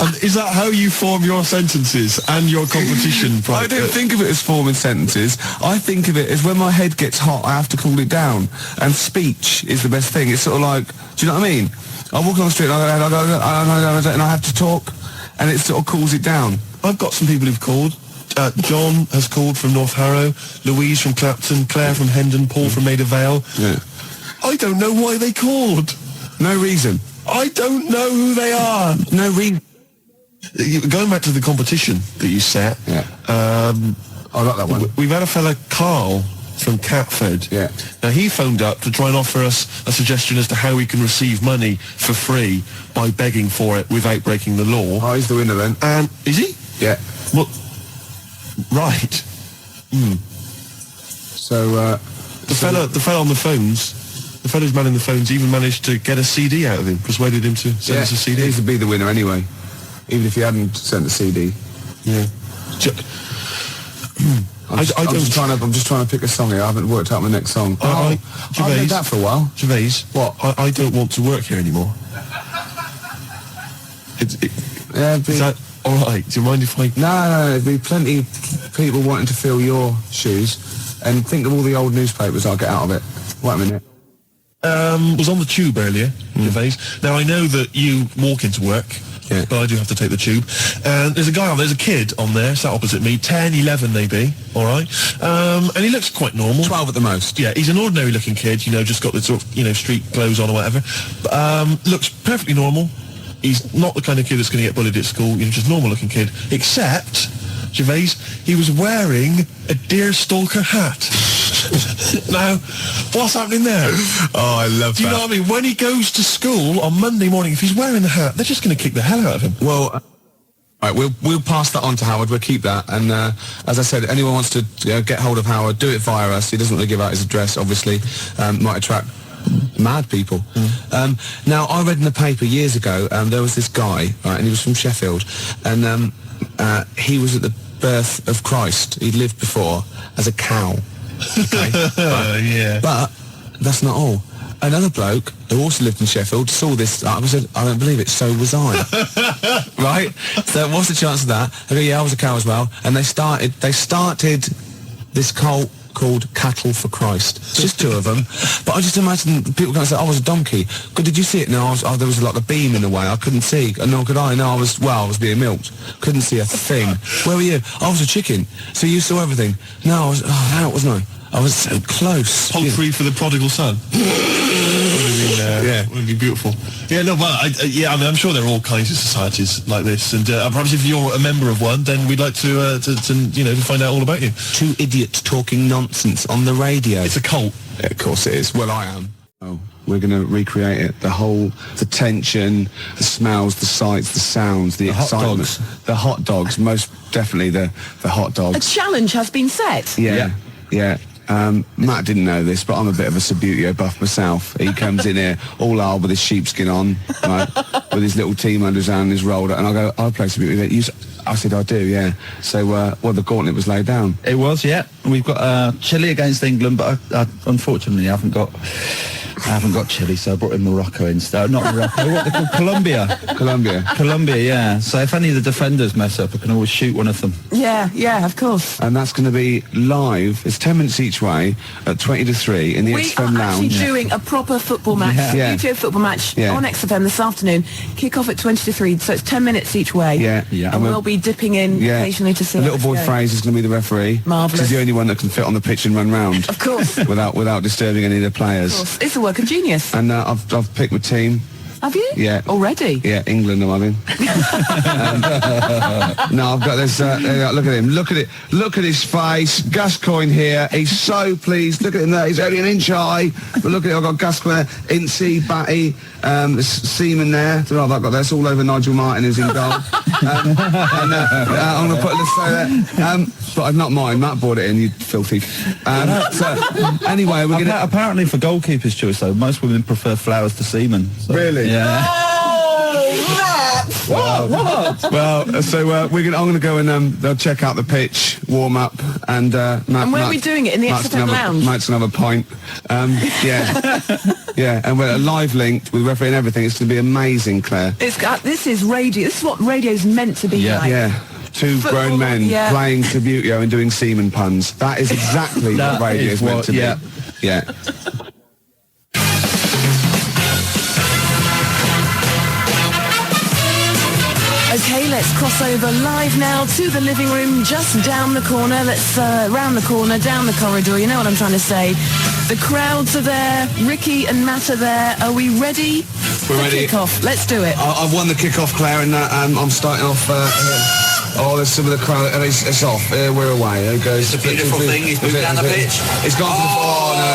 And is that how you form your sentences and your competition? I don't think of it as forming sentences. I think of it as when my head gets hot, I have to cool it down. And speech is the best thing. It's sort of like, do you know what I mean? I walk on the street and I have to talk, and it sort of cools it down. I've got some people who've called John has called from North Harrow, Louise from Clapton, Claire from Hendon, Paul from Maida Vale. Yeah. I don't know why they called. No reason. I don't know who they are. No reason. Going back to the competition that you set, Yeah. I like that one. we've had a fella, Karl, from Catford. Yeah. Now, he phoned up to try and offer us a suggestion as to how we can receive money for free by begging for it without breaking the law. Oh, he's the winner then. And is he? Yeah. Well, right. So, The fella on the phones, the fella's manning the phones, even managed to get a CD out of him, persuaded him to send us a CD. He's to be the winner anyway, even if he hadn't sent the CD. Yeah. I'm just trying to pick a song here. I haven't worked out my next song. I've heard that for a while. Gervais, What? I don't want to work here anymore. Is that all right? Do you mind if I... No, there'd be plenty of people wanting to fill your shoes, and think of all the old newspapers I'll get out of it. Wait a minute. Was on the tube earlier, Gervais. Now, I know that you walk into work, Yeah. but I do have to take the tube. And there's a kid on there, sat opposite me, 10, 11 maybe, all right? And he looks quite normal. 12 at the most. Yeah, he's an ordinary looking kid, just got the sort of, street clothes on or whatever. Looks perfectly normal. He's not the kind of kid that's going to get bullied at school, just normal looking kid. Except, Gervais, he was wearing a deerstalker hat. Now, what's happening there? Oh, I love Do you know what I mean? When he goes to school on Monday morning, if he's wearing the hat, they're just going to kick the hell out of him. Well, right, we'll pass that on to Howard. We'll keep that. And as I said, anyone wants to get hold of Howard, do it via us. He doesn't want to give out his address, obviously. Might attract mad people. Now, I read in the paper years ago, there was this guy, right, and he was from Sheffield, and he was at the birth of Christ. He'd lived before as a cow. Okay? Right. Yeah. But that's not all. Another bloke who also lived in Sheffield saw this. I said, I don't believe it. So was I. Right? So what's the chance of that? I go, yeah, I was a cow as well. And they started this cult called Cattle for Christ. It's just two of them. But I just imagine people going to say, I was a donkey. God, did you see it? No, there was like a beam in the way. I couldn't see. Nor could I. No, I was being milked. Couldn't see a thing. Where were you? I was a chicken. So you saw everything. No, I was out, wasn't I? I was so close. Poultry for the prodigal son. Yeah. Would be beautiful. Yeah, no, well, I'm sure there are all kinds of societies like this, and perhaps if you're a member of one, then we'd like to find out all about you. Two idiots talking nonsense on the radio. It's a cult. Yeah, of course it is. Well, I am. Oh, we're going to recreate it. The tension, the smells, the sights, the sounds, the excitement. Hot dogs. The hot dogs, most definitely the hot A dogs. challenge has been set. Yeah. Matt didn't know this, but I'm a bit of a Subbuteo buff myself. He comes in here all hard with his sheepskin on, right, with his little team under his hand and his roller, and I go, I play Subbuteo. I said, I do, yeah. So, the gauntlet was laid down. It was, yeah. We've got Chile against England, but I unfortunately haven't got Chile, so I brought in Morocco instead. Not Morocco, what they call Colombia. Colombia, yeah. So if any of the defenders mess up, I can always shoot one of them. Yeah, of course. And that's going to be live. It's 10 minutes each way at 20 to 3 in the We XFM are actually Lounge. doing a proper football match, Yeah. YouTube football match Yeah. on XFM this afternoon. Kick off at 20 to 3, so it's 10 minutes each way. Yeah. And we'll be dipping in occasionally to see The little boy us go. Fraser's going to be the referee. Marvellous. He's the only one that can fit on the pitch and run round. Of course. without disturbing any of the players. Of course. It's a work of genius. And I've picked my team. Have you? Yeah. Already? Yeah, England I'm having. No, I've got this. Look at him. Look at it. Look at his face. Gascoigne here. He's so pleased. Look at him there. He's only an inch high. But look at it. I've got Gascoigne there. Incy, Batty, Seaman there. I don't know if I've got this all over Nigel Martin who's in goal. I'm going to put Lesotho there. But not mine. Matt brought it in, you filthy. So, anyway, we're going to... Apparently for goalkeeper's choice, though, most women prefer flowers to semen. So, Really? Yeah. What? Well, so I'm going to go and they'll check out the pitch, warm up, and Matt, And where are we doing it? In the XFM Lounge? Matt's going to have a pint. Yeah, and we're live linked with referee and everything. It's going to be amazing, Claire. This is radio. This is what radio's meant to be like. Yeah. Two Football, grown men yeah. playing Subbuteo and doing semen puns. That is exactly what radio is meant to be. Yeah. Okay, let's cross over live now to the living room just down the corner. Let's round the corner, down the corridor. You know what I'm trying to say. The crowds are there. Ricky and Matt are there. Are we ready? We're ready. Kick-off. Let's do it. I've won the kick-off, Claire, and I'm starting off... there's some of the crowd, and it's off. We're away. It goes. It's a beautiful thing. He's moved down the pitch. It's gone for the...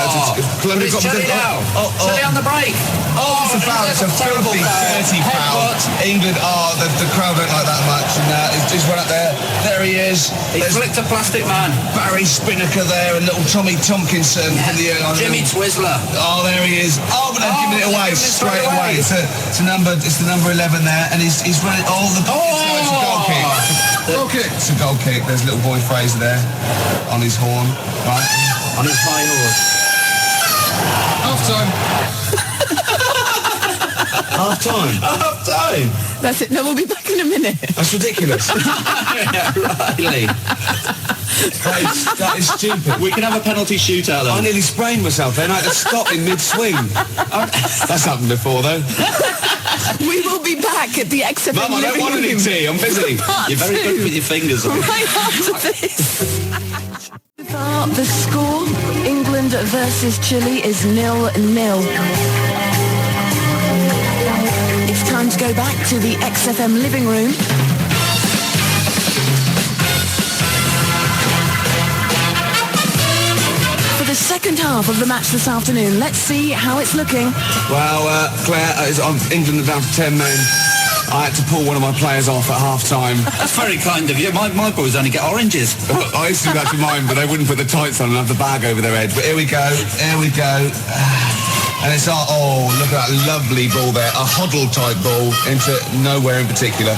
It's Chile now. Chile on the break. It's a foul. It's a filthy, dirty foul. England, the crowd don't like that much, and he's just run up there. There he is. He flicked a plastic man. Barry Spinnaker there, and little Tommy Tompkinson from the airline. Jimmy Twizzler. Oh, there he is. Oh, but they're giving it away straight away. It's the number 11 there, and he's running all the... It's a goal kick. It's a goal kick. There's little boy Fraser there on his horn, right? On his high horse. Half time. Half time. Half time. That's it. No, we'll be back in a minute. That's ridiculous. Riley. That is stupid. We can have a penalty shootout though. I nearly sprained myself then. I had to stop in mid-swing. That's happened before though. We will be back at the XFM Mum, I don't want any tea. I'm busy. You're very good with your fingers. Right after this. The score, England versus Chile, is 0-0. It's time to go back to the XFM living room. For the second half of the match this afternoon, let's see how it's looking. Well, Claire, England are down to 10 men. I had to pull one of my players off at half-time. That's very kind of you. My boys only get oranges. I used to do that to mine, but they wouldn't put the tights on and have the bag over their head. But here we go. And it's look at that lovely ball there. A Hoddle-type ball into nowhere in particular.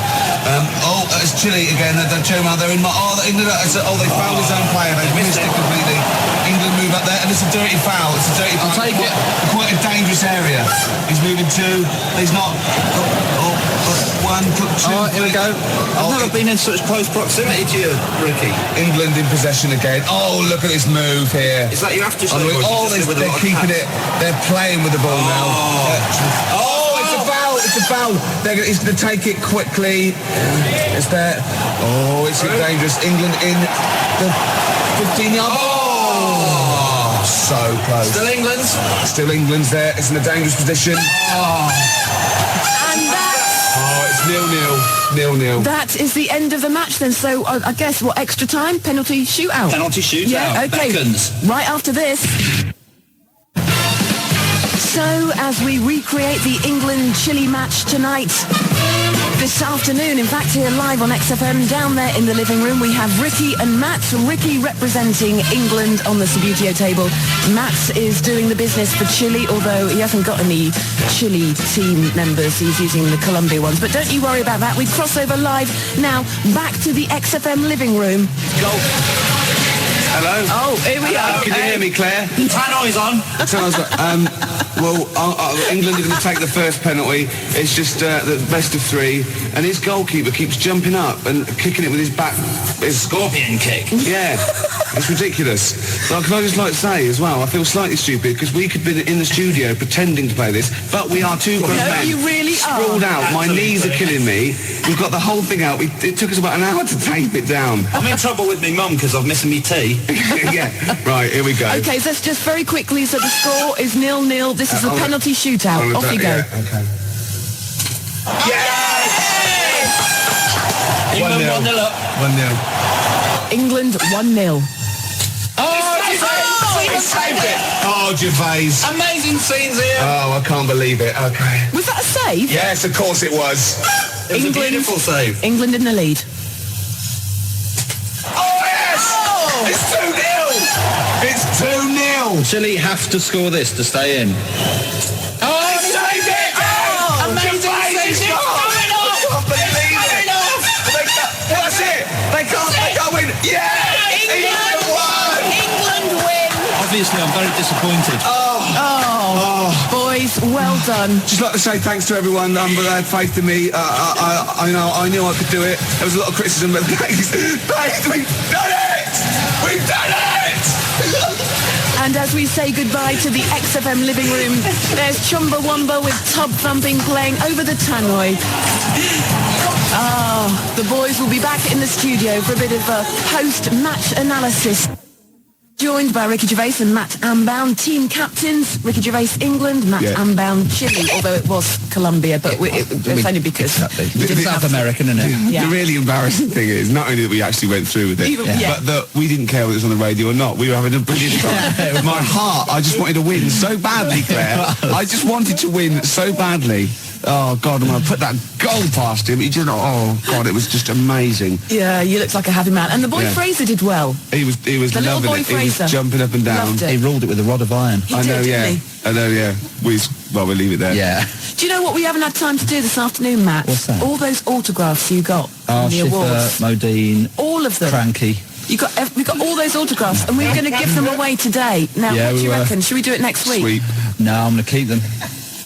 It's Chile again. They're showing how they're in my... England, they fouled his own player. They've missed it completely. England move up there, and it's a dirty foul. It's a dirty foul. I'll take it. Quite a dangerous area. He's moving two. He's not... One, two, here we go. I've never been in such close proximity to you, Ricky. England in possession again. Oh, look at this move here. Is that you have to show? They're keeping it. They're playing with the ball now. It's a foul. It's a foul. He's going to take it quickly. It's there. It's dangerous. England in the 15-yard. So close. Still England's? Still England's there. It's in a dangerous position. And It's 0-0. that is the end of the match then. So I guess, extra time? Penalty shootout? Penalty shootout. Yeah, okay. Beckons. Right after this. So, as we recreate the England-Chile match tonight, this afternoon, in fact, here live on XFM, down there in the living room, we have Ricky and Matt. Ricky representing England on the Subbuteo table. Matt is doing the business for Chile, although he hasn't got any Chile team members. He's using the Colombia ones. But don't you worry about that. We cross over live now back to the XFM living room. Go. Hello. Oh, here we are. Can you hear me, Claire? Tannoy's on. England are going to take the first penalty. It's just the best of three, and his goalkeeper keeps jumping up and kicking it with his back. His Scorpion kick. Yeah, it's ridiculous. But can I just say as well, I feel slightly stupid because we could be in the studio pretending to play this, but we are two grown men. You really are. Sprawled out. My knees are killing me. We've got the whole thing out. It took us about an hour to tape it down. I'm in trouble with me mum because I'm missing me tea. Yeah, right, here we go. Okay, so just very quickly, so the score is 0-0. This is a penalty shootout. Off you go. Yeah, okay. England 1-0 up. 1-0. England 1-0. He saved it! Oh, Gervais. Amazing scenes here. Oh, I can't believe it. Okay. Was that a save? Yes, of course it was. It was a beautiful save. England in the lead. Oh, yes! It's 2-0! It's 2-0! Chile have to score this to stay in. Oh, he saved it! Oh, amazing Gervais save. is gone! It's coming off! I can't believe it! That's it! They can't win! Yeah! England won! England win! Obviously, I'm very disappointed. Boys, well done. Just like to say thanks to everyone that had faith in me. I knew I could do it. There was a lot of criticism, but thanks. We've done it! We've done it! And as we say goodbye to the XFM living room, there's Chumbawamba with Tub Thumping playing over the tannoy. The boys will be back in the studio for a bit of a post-match analysis. Joined by Ricky Gervais and Matt Ambound, team captains. Ricky Gervais, England, Matt Ambound, Chile, although it was Colombia, but it's only because... It's South American, isn't it? The really embarrassing thing is not only that we actually went through with it, but that we didn't care whether it was on the radio or not. We were having a brilliant time. My heart, I just wanted to win so badly, Claire. I just wanted to win so badly. Oh, God, when I put that goal past him, he just, oh, God, it was just amazing. Yeah, you looked like a happy man. And the boy Fraser did well. He was the little loving boy it. Fraser. He was jumping up and down. He ruled it with a rod of iron. He did, didn't he? I know, yeah. We'll leave it there. Yeah. Do you know what we haven't had time to do this afternoon, Matt? What's that? All those autographs you got in the awards. Modine. All of them. Cranky. We got all those autographs, and we were going to give them away today. Now, what do you reckon? Should we do it next week? Sweet. No, I'm going to keep them.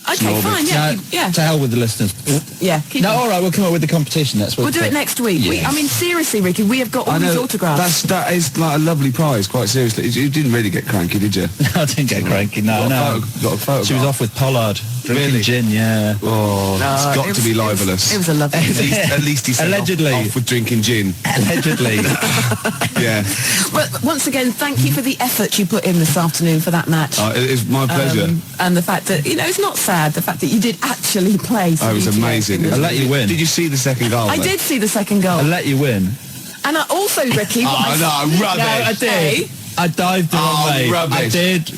Okay, fine, yeah. To hell with the listeners. Yeah, keep them. All right, we'll come up with the competition next week. We'll do it next week. Yes. I mean, seriously, Ricky, we have got all these autographs. That is like a lovely prize, quite seriously. You didn't really get cranky, did you? No, I didn't get cranky, no. Got a photograph. She was off with Pollard, drinking gin, yeah. Oh, it's got to be libelous. It was a lovely At least he said Allegedly. off with drinking gin. Allegedly. Yeah. Well, once again, thank you for the effort you put in this afternoon for that match. It is my pleasure. And the fact that, it's not sad, the fact that you did actually play. It was amazing. I'll let you win. Did you see the second goal? I did see the second goal. I'll let you win. And I also, Ricky... rubbish. No, I did. I dived the wrong way. Rubbish. I did.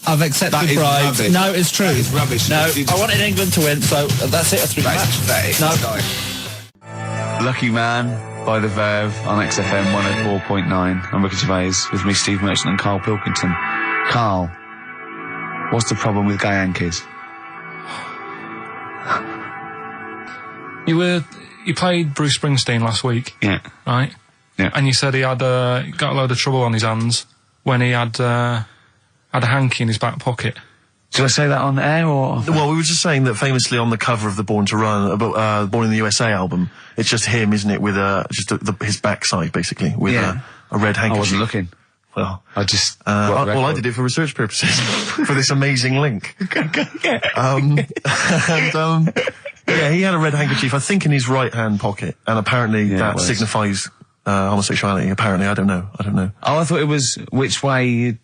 I've accepted That is bribes. rubbish. No, it's true. That is rubbish. No, It's- I wanted England to win, so that's it. That's the match. No. Lucky Man by The Verve on XFM 104.9. I'm Ricky Gervais with me, Steve Merchant and Karl Pilkington. Karl, what's the problem with gay Yankees? You played Bruce Springsteen last week, Yeah. right? Yeah. And you said he had got a load of trouble on his hands when he had a hanky in his back pocket. Did I say that on air or? Well, we were just saying that famously on the cover of the Born to Run, Born in the USA album, it's just him, isn't it, with his backside basically with a red handkerchief. I wasn't looking. Well, I just. I did it for research purposes for this amazing link. Yeah, he had a red handkerchief, I think, in his right hand pocket, and apparently that signifies homosexuality. Apparently, I don't know. Oh, I thought it was which way you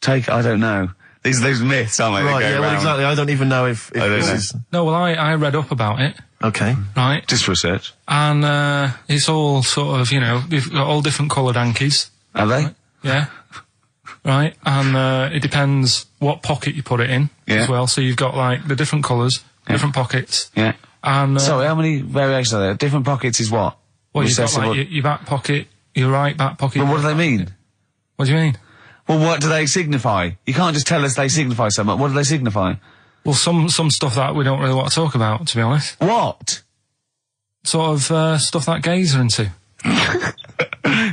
take. I don't know. These myths, aren't they? Right, well, exactly. I don't even know if this is... No, well, I read up about it. Okay. Right. Just research. And it's all sort of, they've got all different coloured hankies. Are they? Right? Yeah. Right. And it depends what pocket you put it in as well. So you've got, like, the different colours, different pockets. Yeah. And sorry, how many variations are there? Different pockets is what? Well, you've got, like, your back pocket, your right back pocket. Well, what do they mean? What do you mean? Well, what do they signify? You can't just tell us they signify something. What do they signify? Well, some stuff that we don't really want to talk about, to be honest. What? Sort of stuff that gays are into.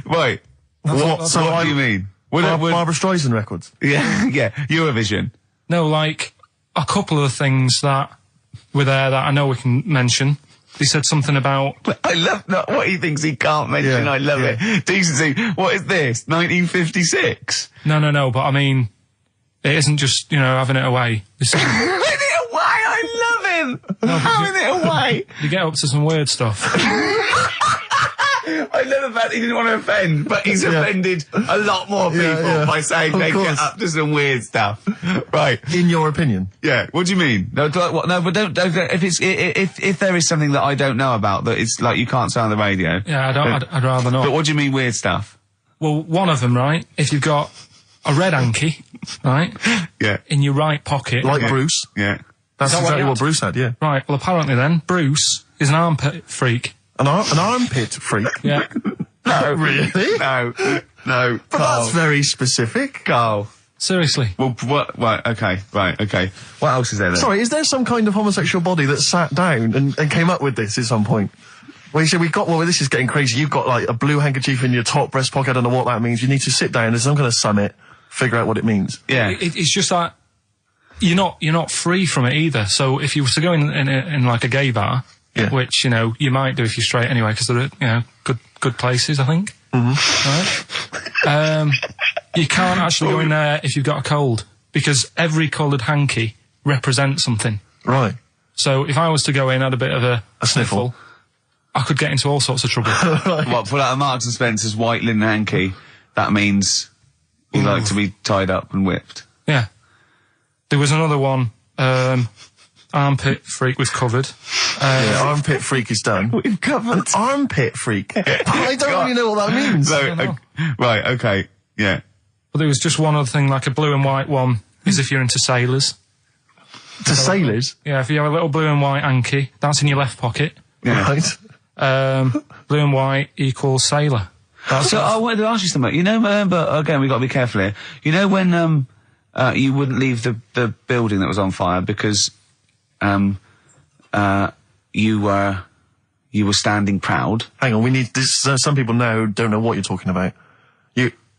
Wait. What do you mean? Barbara Streisand records? Yeah, yeah. Eurovision. No, like, a couple of the things that were there that I know we can mention. He said something about... I love what he thinks he can't mention. I love it. Decency. What is this? 1956? No, but I mean, it isn't just, having it away. This is... Having it away? I love him! Having it away! You get up to some weird stuff. I love the fact he didn't want to offend, but he's offended a lot more people by saying they get up to some weird stuff. Right. In your opinion? Yeah. What do you mean? No, but don't. If there is something that I don't know about that it's like you can't say on the radio. Yeah, I'd rather not. But what do you mean weird stuff? Well, one of them, right? If you've got a red hanky, right? Yeah. In your right pocket. Like Bruce? Yeah. That's exactly what Bruce had, yeah. Right. Well, apparently then, Bruce is an armpit freak. An armpit freak? Yeah. No. Really? No. But that's very specific. Karl. Seriously. Well, what? Right, okay. What else is there then? Sorry, is there some kind of homosexual body that sat down and came up with this at some point? Well, you said this is getting crazy. You've got, like, a blue handkerchief in your top breast pocket. I don't know what that means. You need to sit down. There's some kind of summit, figure out what it means. Yeah. It's just that you're not free from it either. So if you were to go in like a gay bar, which, you might do if you're straight anyway, because they're, good places, I think. Mm-hmm. Right? You can't actually go in there if you've got a cold, because every coloured hanky represents something. Right. So if I was to go in, had a bit of a sniffle. I could get into all sorts of trouble. What, pull out a Marks and Spencer's white linen hanky? That means you like to be tied up and whipped. Yeah. There was another one, armpit freak was covered. Yeah, armpit freak is done. We've covered. An armpit freak? I don't really know what that means. No, right, okay, yeah. But there was just one other thing, like a blue and white one, is if you're into sailors. To sailors? Yeah, if you have a little blue and white hanky, that's in your left pocket. Yeah. Right. Blue and white equals sailor. So I wanted to ask you something. You know, but again, we've got to be careful here. You know when you wouldn't leave the building that was on fire because you were standing proud. Hang on, we need this. Some people now don't know what you're talking about.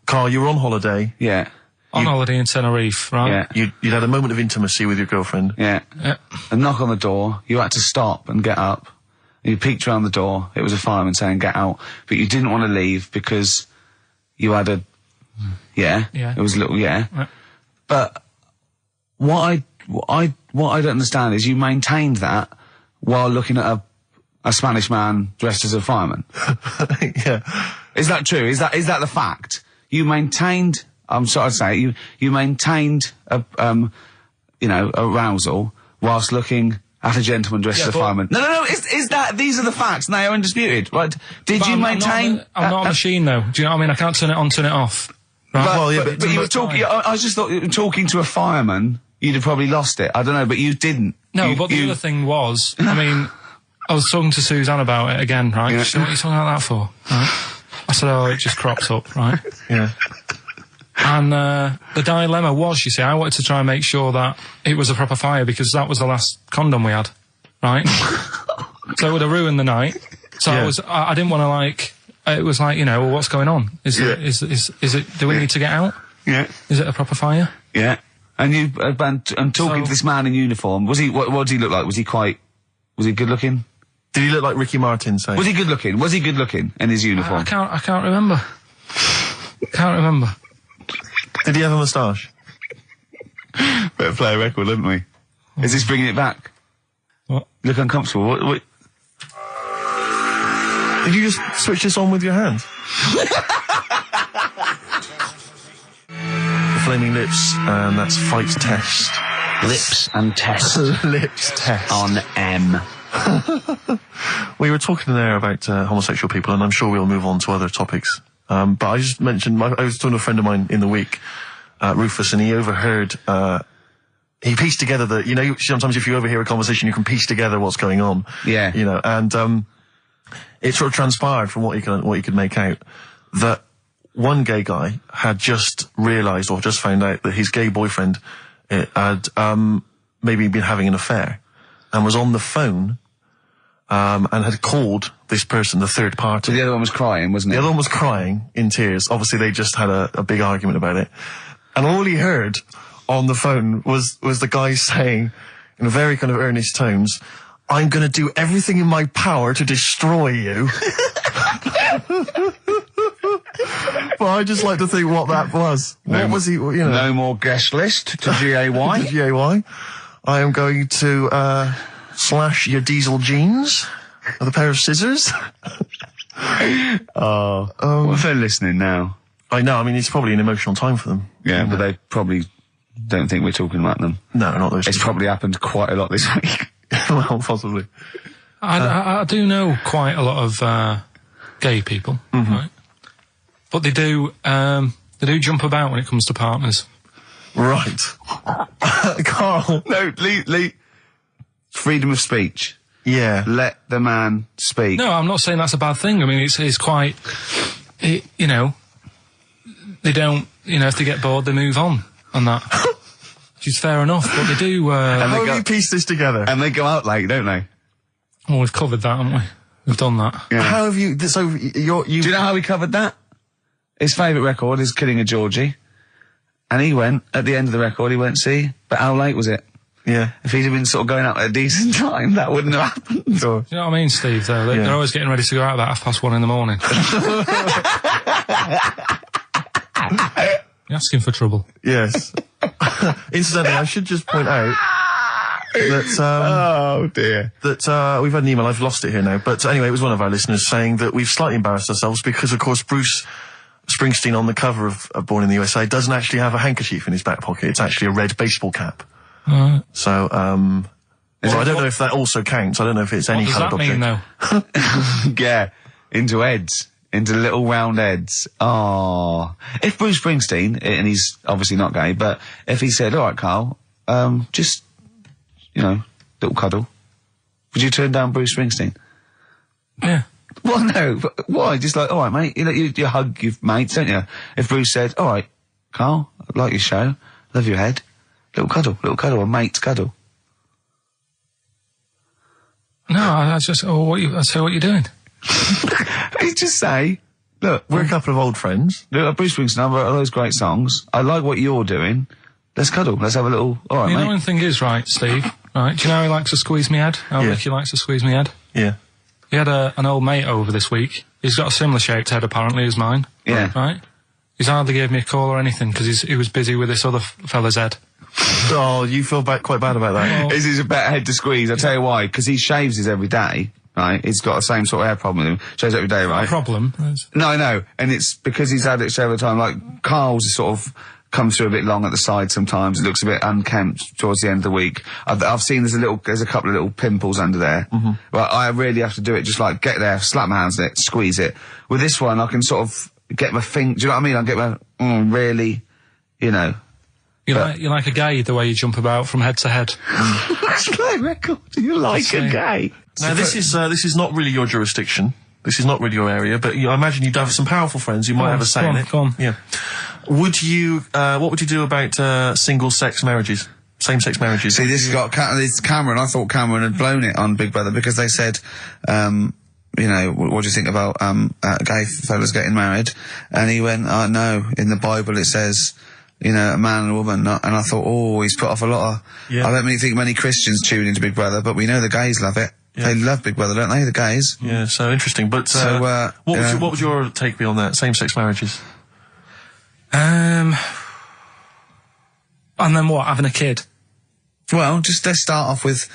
Carl, you were on holiday. Yeah. On holiday in Tenerife, right? Yeah. You'd had a moment of intimacy with your girlfriend. Yeah. A knock on the door. You had to stop and get up. You peeked around the door. It was a fireman saying, "Get out," but you didn't want to leave because you had a. Yeah. Yeah. It was a little. Yeah. But what I don't understand is you maintained that while looking at a Spanish man dressed as a fireman. Yeah. Is that true? Is that the fact? You maintained. I'm sorry to say you maintained arousal whilst looking at a gentleman dressed as a fireman. No. Is that these are the facts and they are undisputed, right? Did you maintain? I'm not a machine though. Do you know what I mean? I can't turn it on, turn it off. Right? But you were talking. I just thought talking to a fireman, you'd have probably lost it. I don't know, but you didn't. No, but the other thing was, I mean, I was talking to Suzanne about it again, right? Yeah. She said, "What are you talking about that for?" Right? I said, "Oh, it just cropped up," right? Yeah. And the dilemma was, you see, I wanted to try and make sure that it was a proper fire because that was the last condom we had, right? So it would have ruined the night. So I didn't want to it was like, well, what's going on? Is it, do we need to get out? Yeah. Is it a proper fire? Yeah. And you, and talking to this man in uniform, was he, what did he look like? Was he good looking? Did he look like Ricky Martin, say? Was he good looking? Was he good looking in his uniform? I can't remember. Can't remember. Did he have a moustache? Better play a record, haven't we? Is this bringing it back? What? You look uncomfortable. What? Did you just switch this on with your hand? The Flaming Lips, and that's Fight Test. Lips and test. Lips Test. On M. We were talking there about homosexual people, and I'm sure we'll move on to other topics. But I just mentioned, I was talking to a friend of mine in the week, Rufus, and he overheard, he pieced together sometimes if you overhear a conversation, you can piece together what's going on. Yeah. And, it sort of transpired from what you could make out that one gay guy had just realised or just found out that his gay boyfriend had, maybe been having an affair and was on the phone, and had called this person, the third party. So the other one was crying, wasn't it? The other one was crying in tears. Obviously, they just had a big argument about it. And all he heard on the phone was the guy saying, in very kind of earnest tones, "I'm going to do everything in my power to destroy you." But I just like to think what that was. What was he, No more guest list to GAY. To GAY. I am going to, slash your diesel jeans with a pair of scissors. What if they're listening now? I know, I mean, it's probably an emotional time for them. Yeah, but they probably don't think we're talking about them. No, not those. It's probably happened quite a lot this week. Well, possibly. I do know quite a lot of gay people, right? But they do jump about when it comes to partners. Right. Carl. No, Lee. Freedom of speech. Yeah. Let the man speak. No, I'm not saying that's a bad thing. I mean, it's quite, they don't, if they get bored, they move on that. Which is fair enough, but they do, How have you pieced this together? And they go out late, don't they? Well, we've covered that, haven't we? We've done that. Yeah. How have you, so Do you know how we covered that? His favourite record is Killing a Georgie. And he went, at the end of the record, see, but how late was it? Yeah. If he'd have been sort of going out at a decent time, that wouldn't have happened. Sure. Do you know what I mean, Steve, though? They're always getting ready to go out about 1:30 in the morning. You're asking for trouble. Yes. Incidentally, I should just point out that, dear. That, we've had an email, I've lost it here now, but anyway, it was one of our listeners saying that we've slightly embarrassed ourselves because, of course, Bruce Springsteen on the cover of Born in the USA doesn't actually have a handkerchief in his back pocket. It's actually a red baseball cap. So, I don't know if that also counts. I don't know if it's any coloured object. What does that mean, though? Yeah, into heads. Into little round heads. Oh. If Bruce Springsteen, and he's obviously not gay, but if he said, all right, Carl, just, little cuddle, would you turn down Bruce Springsteen? Yeah. Well, no, but why? Just like, all right, mate, you hug your mates, don't you? If Bruce said, all right, Carl, I like your show, love your head, little cuddle, a mate's cuddle. No, I say what you're doing. You just say, look, we're a couple of old friends. Look, Bruce Springsteen, I've wrote those great songs. I like what you're doing. Let's cuddle. Let's have a little. All right, mate. The only thing is, right, Steve. Right? Do you know how he likes to squeeze me head? How Ricky likes to squeeze me head. Yeah. He had an old mate over this week. He's got a similar shaped head, apparently, as mine. Yeah. Right. He's hardly gave me a call or anything because he was busy with this other fella's head. Oh, you feel quite bad about that. Well, is a better head to squeeze? I'll tell you why. Because he shaves his every day. Right, he's got the same sort of hair problem with him. Shaves every day, right? Problem? No, I know, and it's because he's had it shaved all the time. Like Carl's is sort of comes through a bit long at the side sometimes. It looks a bit unkempt towards the end of the week. I've seen there's a couple of little pimples under there. But I really have to do it. Just like get there, slap my hands on it, squeeze it. With this one, I can sort of get my finger. Do you know what I mean? I get my really, You're like a gay the way you jump about from head to head. That's my record. You're like a gay. Now, this is not really your jurisdiction. This is not really your area, but I imagine you'd have some powerful friends. You might have a say in it. Go on. Yeah. Would you, what would you do about, single-sex marriages? Same-sex marriages? See, this has got, it's Cameron. I thought Cameron had blown it on Big Brother because they said, what do you think about, gay fellas getting married? And he went, no, in the Bible it says, a man and a woman, not, and I thought, he's put off a lot of, I don't really think many Christians tune into Big Brother, but we know the gays love it. Yeah. They love Big Brother, don't they, the gays? Yeah, so interesting. But, what would your take be on that, same-sex marriages? And then what, having a kid? Well, just let's start off with,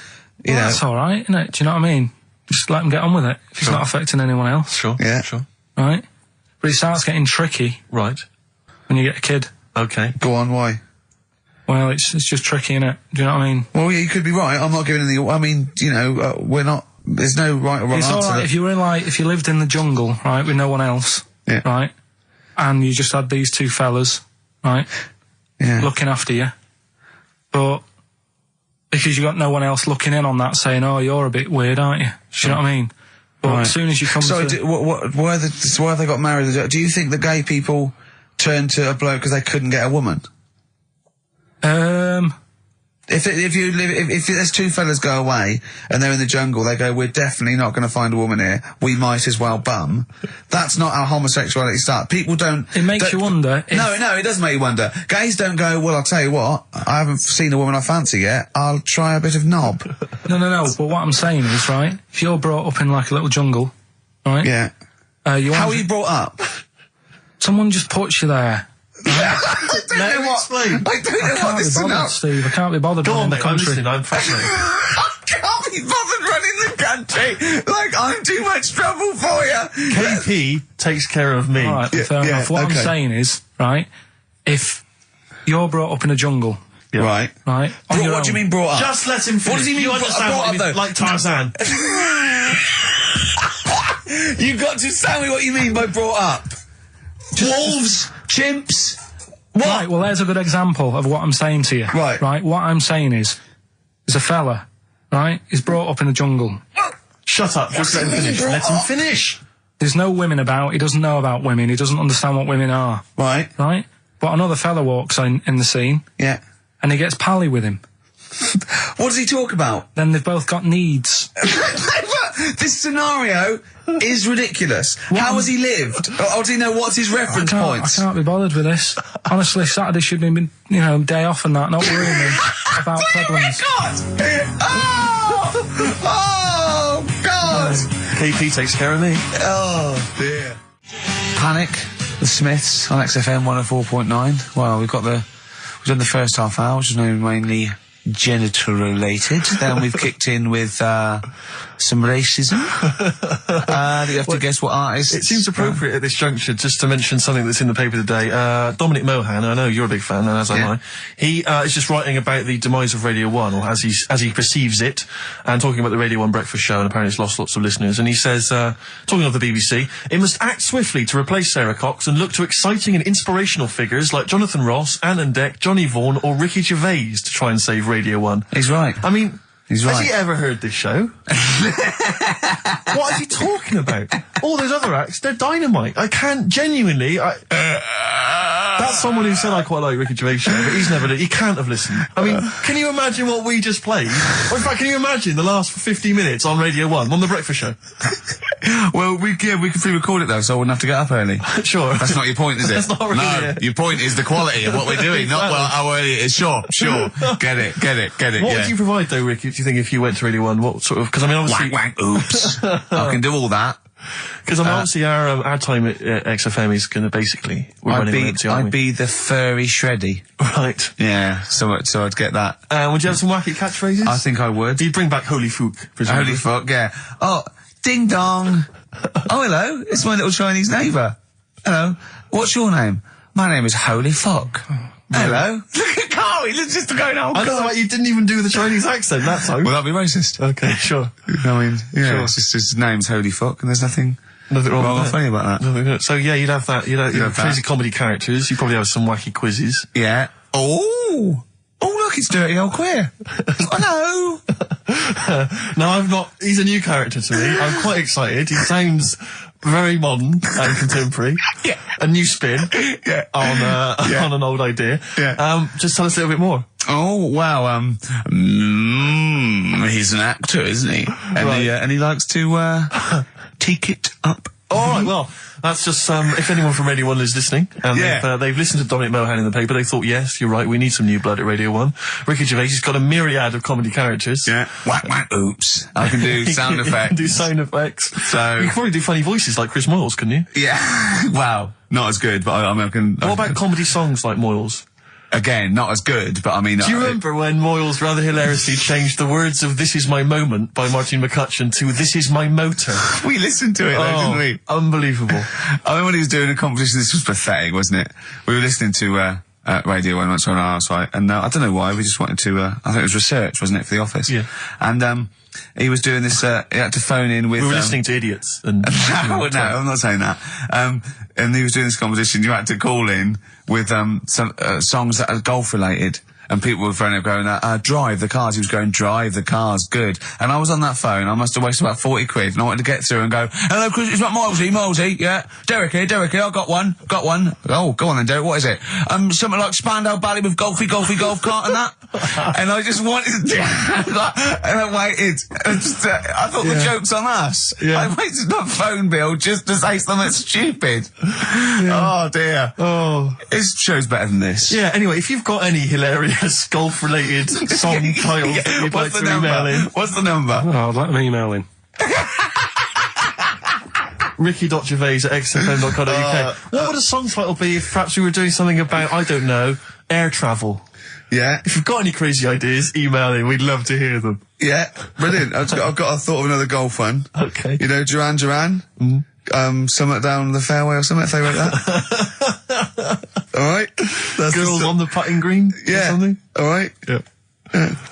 that's alright, isn't it? Do you know what I mean? Just let them get on with it, if it's not affecting anyone else. Sure, yeah. Sure. Right? But it starts getting tricky. Right. When you get a kid. Okay. Go on, why? Well, it's just tricky, innit? Do you know what I mean? Well, yeah, you could be right. I'm not giving any. I mean, we're not. There's no right or wrong answer. It's all right if you were if you lived in the jungle, right, with no one else, right, and you just had these two fellas, right, looking after you, but because you got no one else looking in on that, saying, "Oh, you're a bit weird, aren't you?" Do you know what I mean? But as soon as you come, why have they got married? Do you think the gay people turned to a bloke because they couldn't get a woman? If there's two fellas go away and they're in the jungle, they go, we're definitely not going to find a woman here. We might as well bum. That's not how homosexuality starts. People don't. It makes you wonder. No, it does make you wonder. Gays don't go, well, I'll tell you what, I haven't seen a woman I fancy yet. I'll try a bit of knob. No. But what I'm saying is, right, if you're brought up in like a little jungle, right? Yeah. How are you brought up? Someone just puts you there. I don't know what this is about. Steve, I can't be bothered running the country. I'm fascinated. I can't be bothered running the country. Like, I'm too much trouble for you. KP takes care of me. All right, fair enough. What I'm saying is, right, if you're brought up in a jungle... Yeah. Right. What do you mean brought up? Just let him finish. What does he mean brought up, like Tarzan. You got to tell me what you mean by brought up. Wolves, chimps. What? Right, well, there's a good example of what I'm saying to you. Right. Right, what I'm saying is, there's a fella, right, he's brought up in the jungle. Shut up, just let him finish. Let him finish. There's no women about, he doesn't know about women, he doesn't understand what women are. Right. Right? But another fella walks in the scene. Yeah. And he gets pally with him. What does he talk about? Then they've both got needs. This scenario is ridiculous. How has he lived? Or do you know what's his reference points? I can't be bothered with this. Honestly, Saturday should be, day off and that, not worrying me about problems. Oh, God! KP takes care of me. Oh, dear. Panic, the Smiths on XFM 104.9. Well, we've done the first half hour, which is mainly genital related. Then we've kicked in with some racism. You have to guess what artist. It seems appropriate at this juncture just to mention something that's in the paper today. Dominic Mohan, I know you're a big fan, and as am I. He is just writing about the demise of Radio 1, or as he perceives it, and talking about the Radio 1 breakfast show, and apparently it's lost lots of listeners. And he says, talking of the BBC, it must act swiftly to replace Sarah Cox and look to exciting and inspirational figures like Jonathan Ross, Anne and Dec, Johnny Vaughan, or Ricky Gervais to try and save Radio 1. He's right. I mean, he's right. Has he ever heard this show? What is he talking about? All those other acts, they're dynamite. I can't genuinely. That's someone who said I quite like Ricky Gervais show, but he can't have listened. I mean, can you imagine what we just played? Or in fact, can you imagine the last 50 minutes on Radio 1, on the breakfast show? Well, we can pre-record it though, so I wouldn't have to get up early. Sure. That's not your point, is it? That's not really No, your point is the quality of what we're doing, not well how early it is. Sure. Get it. What would you provide though, Ricky, do you think, if you went to Radio 1? What sort of, because I mean obviously... Wank, oops. I can do all that. Because I mean, obviously our time at XFM is going to basically... I'd be the furry shreddy. Right. Yeah, so I'd get that. Would you have some wacky catchphrases? I think I would. You'd bring back Holy Fook, presumably. Holy fuck, yeah. Oh, ding dong. Oh, hello, it's my little Chinese neighbour. Hello, what's your name? My name is Holy Fuck. Hello. Look at Carl, he's just going, oh, I don't know why you didn't even do the Chinese accent that time. Well, that'd be racist. Okay, sure. I mean, yeah, Sure. it's just his name's Holy Fuck, and there's nothing wrong with funny about that. So yeah, you'd have that. You'd have crazy comedy characters. You'd probably have some wacky quizzes. Yeah. Oh, look, it's Dirty Old Queer. Hello. No, I'm not. He's a new character to me. I'm quite excited. He sounds very modern and contemporary. Yeah. A new spin on an old idea. Yeah. Just tell us a little bit more. Oh, wow, he's an actor, isn't he? And, Right. and he likes to, take it up. Alright, well, that's just, if anyone from Radio 1 is listening, and they've listened to Dominic Mohan in the paper, they thought, yes, you're right, we need some new blood at Radio 1. Ricky Gervais has got a myriad of comedy characters. Yeah. Whack, oops. I can do sound You effects. can do sound effects. So... You can probably do funny voices like Chris Moyles, couldn't you? Yeah. Wow. Not as good, but I can... What about comedy songs like Moyles? Again, not as good, but I mean... Do you remember when Moyles rather hilariously changed the words of This Is My Moment by Martin McCutcheon to This Is My Motor? We listened to it though, didn't we? Unbelievable. I remember when he was doing a competition, this was pathetic, wasn't it? We were listening to Radio 1 once on our site, and I don't know why, we just wanted to... I think it was research, wasn't it, for The Office? Yeah. And he was doing this... he had to phone in with... We were listening to idiots. And no, I'm not saying that. And he was doing this competition, you had to call in with some songs that are golf related. And people were phoning up going, drive the cars. He was going, drive the cars, good. And I was on that phone, I must have wasted about 40 quid, and I wanted to get through and go, hello, Chris, it's not Milesy, yeah. Derek here, I got one. Oh, go on then, Derek, what is it? Something like Spandau Ballet with golfy golf cart and that. And I just wanted to, and I waited. And just, I thought the joke's on us. Yeah. I wasted my phone bill just to say something stupid. Oh dear. Oh. This show's better than this. Yeah, anyway, if you've got any hilarious golf-related song titles that you'd like to email in... What's the number? Oh, let me email in. Ricky.gervais@xfm.co.uk. What would a song title be if perhaps we were doing something about, I don't know, air travel? Yeah. If you've got any crazy ideas, email in. We'd love to hear them. Yeah, brilliant. I've got a thought of another golf one. Okay. You know, Duran Duran? Something down the fairway or something, if they wrote that. Alright? Girls on the putting green? Yeah. Or something? Alright? Yeah.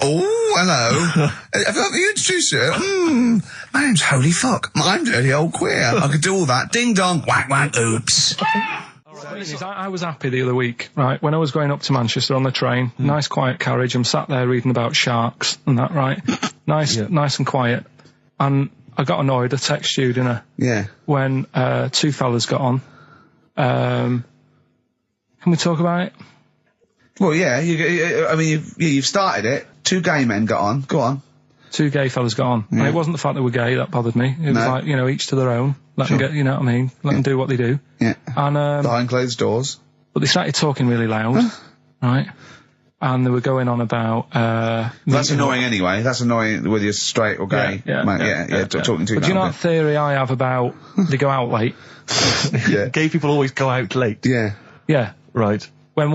Oh, hello. Have you introduced you? My name's Holy Fuck. I'm Dirty Old Queer. I could do all that. Ding dong, whack, oops. I was happy the other week, right, when I was going up to Manchester on the train, nice quiet carriage, I'm sat there reading about sharks and that, right? Nice and quiet. And I got annoyed, I text you, didn't I? Yeah. When two fellas got on. Can we talk about it? Well, yeah, you've started it. Two gay men got on. Go on. Two gay fellas got on. Yeah. And it wasn't the fact they were gay that bothered me. It was like, you know, each to their own. Let them get, you know what I mean? Let them do what they do. Yeah. And, behind closed doors. But they started talking really loud, right? And they were going on about... That's annoying anyway. That's annoying whether you're straight or gay. Talking to you. But do you know what theory I have about they go out late? Yeah. Gay people always go out late. Yeah. Yeah. Right. I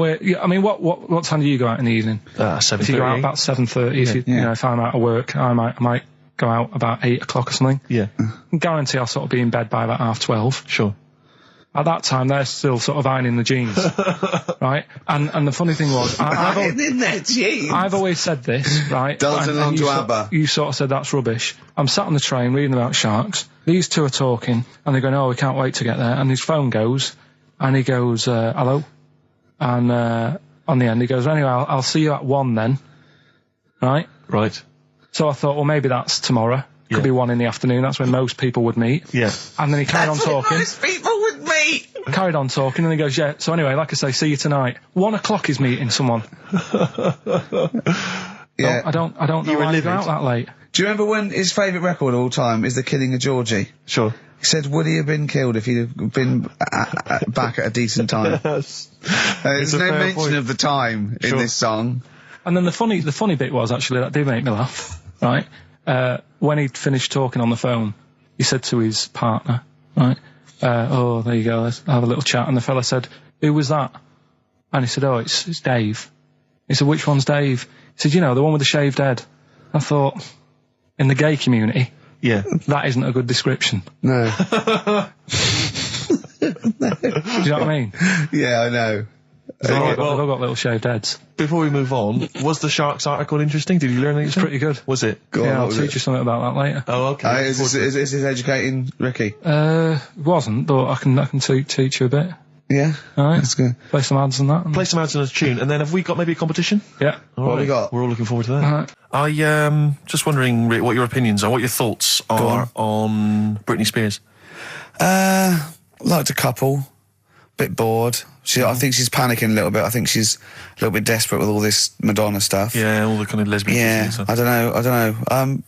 mean, what time do you go out in the evening? 7:30. If you go out about 7:30, if you know, if I'm out of work, I might go out about 8 o'clock or something. Yeah. I guarantee I'll sort of be in bed by about 12:30. Sure. At that time, they're still sort of ironing the jeans, right? And the funny thing was, in their jeans. I've always said this, right? Dancing along to ABBA. You sort of said that's rubbish. I'm sat on the train reading about sharks. These two are talking, and they're going, "Oh, we can't wait to get there." And his phone goes, and he goes, "Hello," and on the end he goes, "Anyway, I'll see you at 1 then," right? Right. So I thought, well, maybe that's tomorrow. Could be 1 in the afternoon. That's when most people would meet. Yeah. And then he carried on talking. Most people would meet. Carried on talking, and he goes, "Yeah. So anyway, like I say, see you tonight. 1 o'clock is meeting someone." Yeah. I don't know why you go out that late. Do you remember when his favourite record of all time is The Killing of Georgie? Sure. He said, would he have been killed if he'd have been back at a decent time? Yes. There's no mention point. of the time in this song. And then the funny bit was, actually, that did make me laugh, right? When he'd finished talking on the phone, he said to his partner, right, "Oh, there you go, let's have a little chat." And the fella said, "Who was that?" And he said, "Oh, it's Dave." He said, "Which one's Dave?" He said, "You know, the one with the shaved head." I thought, in the gay community, Yeah. that isn't a good description. No. Do you know what I mean? Yeah, I know. They've all got little shaved heads. Before we move on, was the Sharks article interesting? Did you learn anything? It's pretty good. Was it? Go on, Yeah, what I'll was teach it? you something about that later. Oh, okay. Is this educating Ricky? It wasn't, but I can teach you a bit. Yeah? Alright. That's good. Play some ads and that. Play some ads and a tune, and then have we got maybe a competition? Yeah. What have we got? We're all looking forward to that. Alright. I just wondering, Rick, what your opinions are, what your thoughts are on Britney Spears. Liked a couple. Bit bored. I think she's panicking a little bit. I think she's a little bit desperate with all this Madonna stuff. Yeah, all the kind of lesbian Yeah, stuff. I don't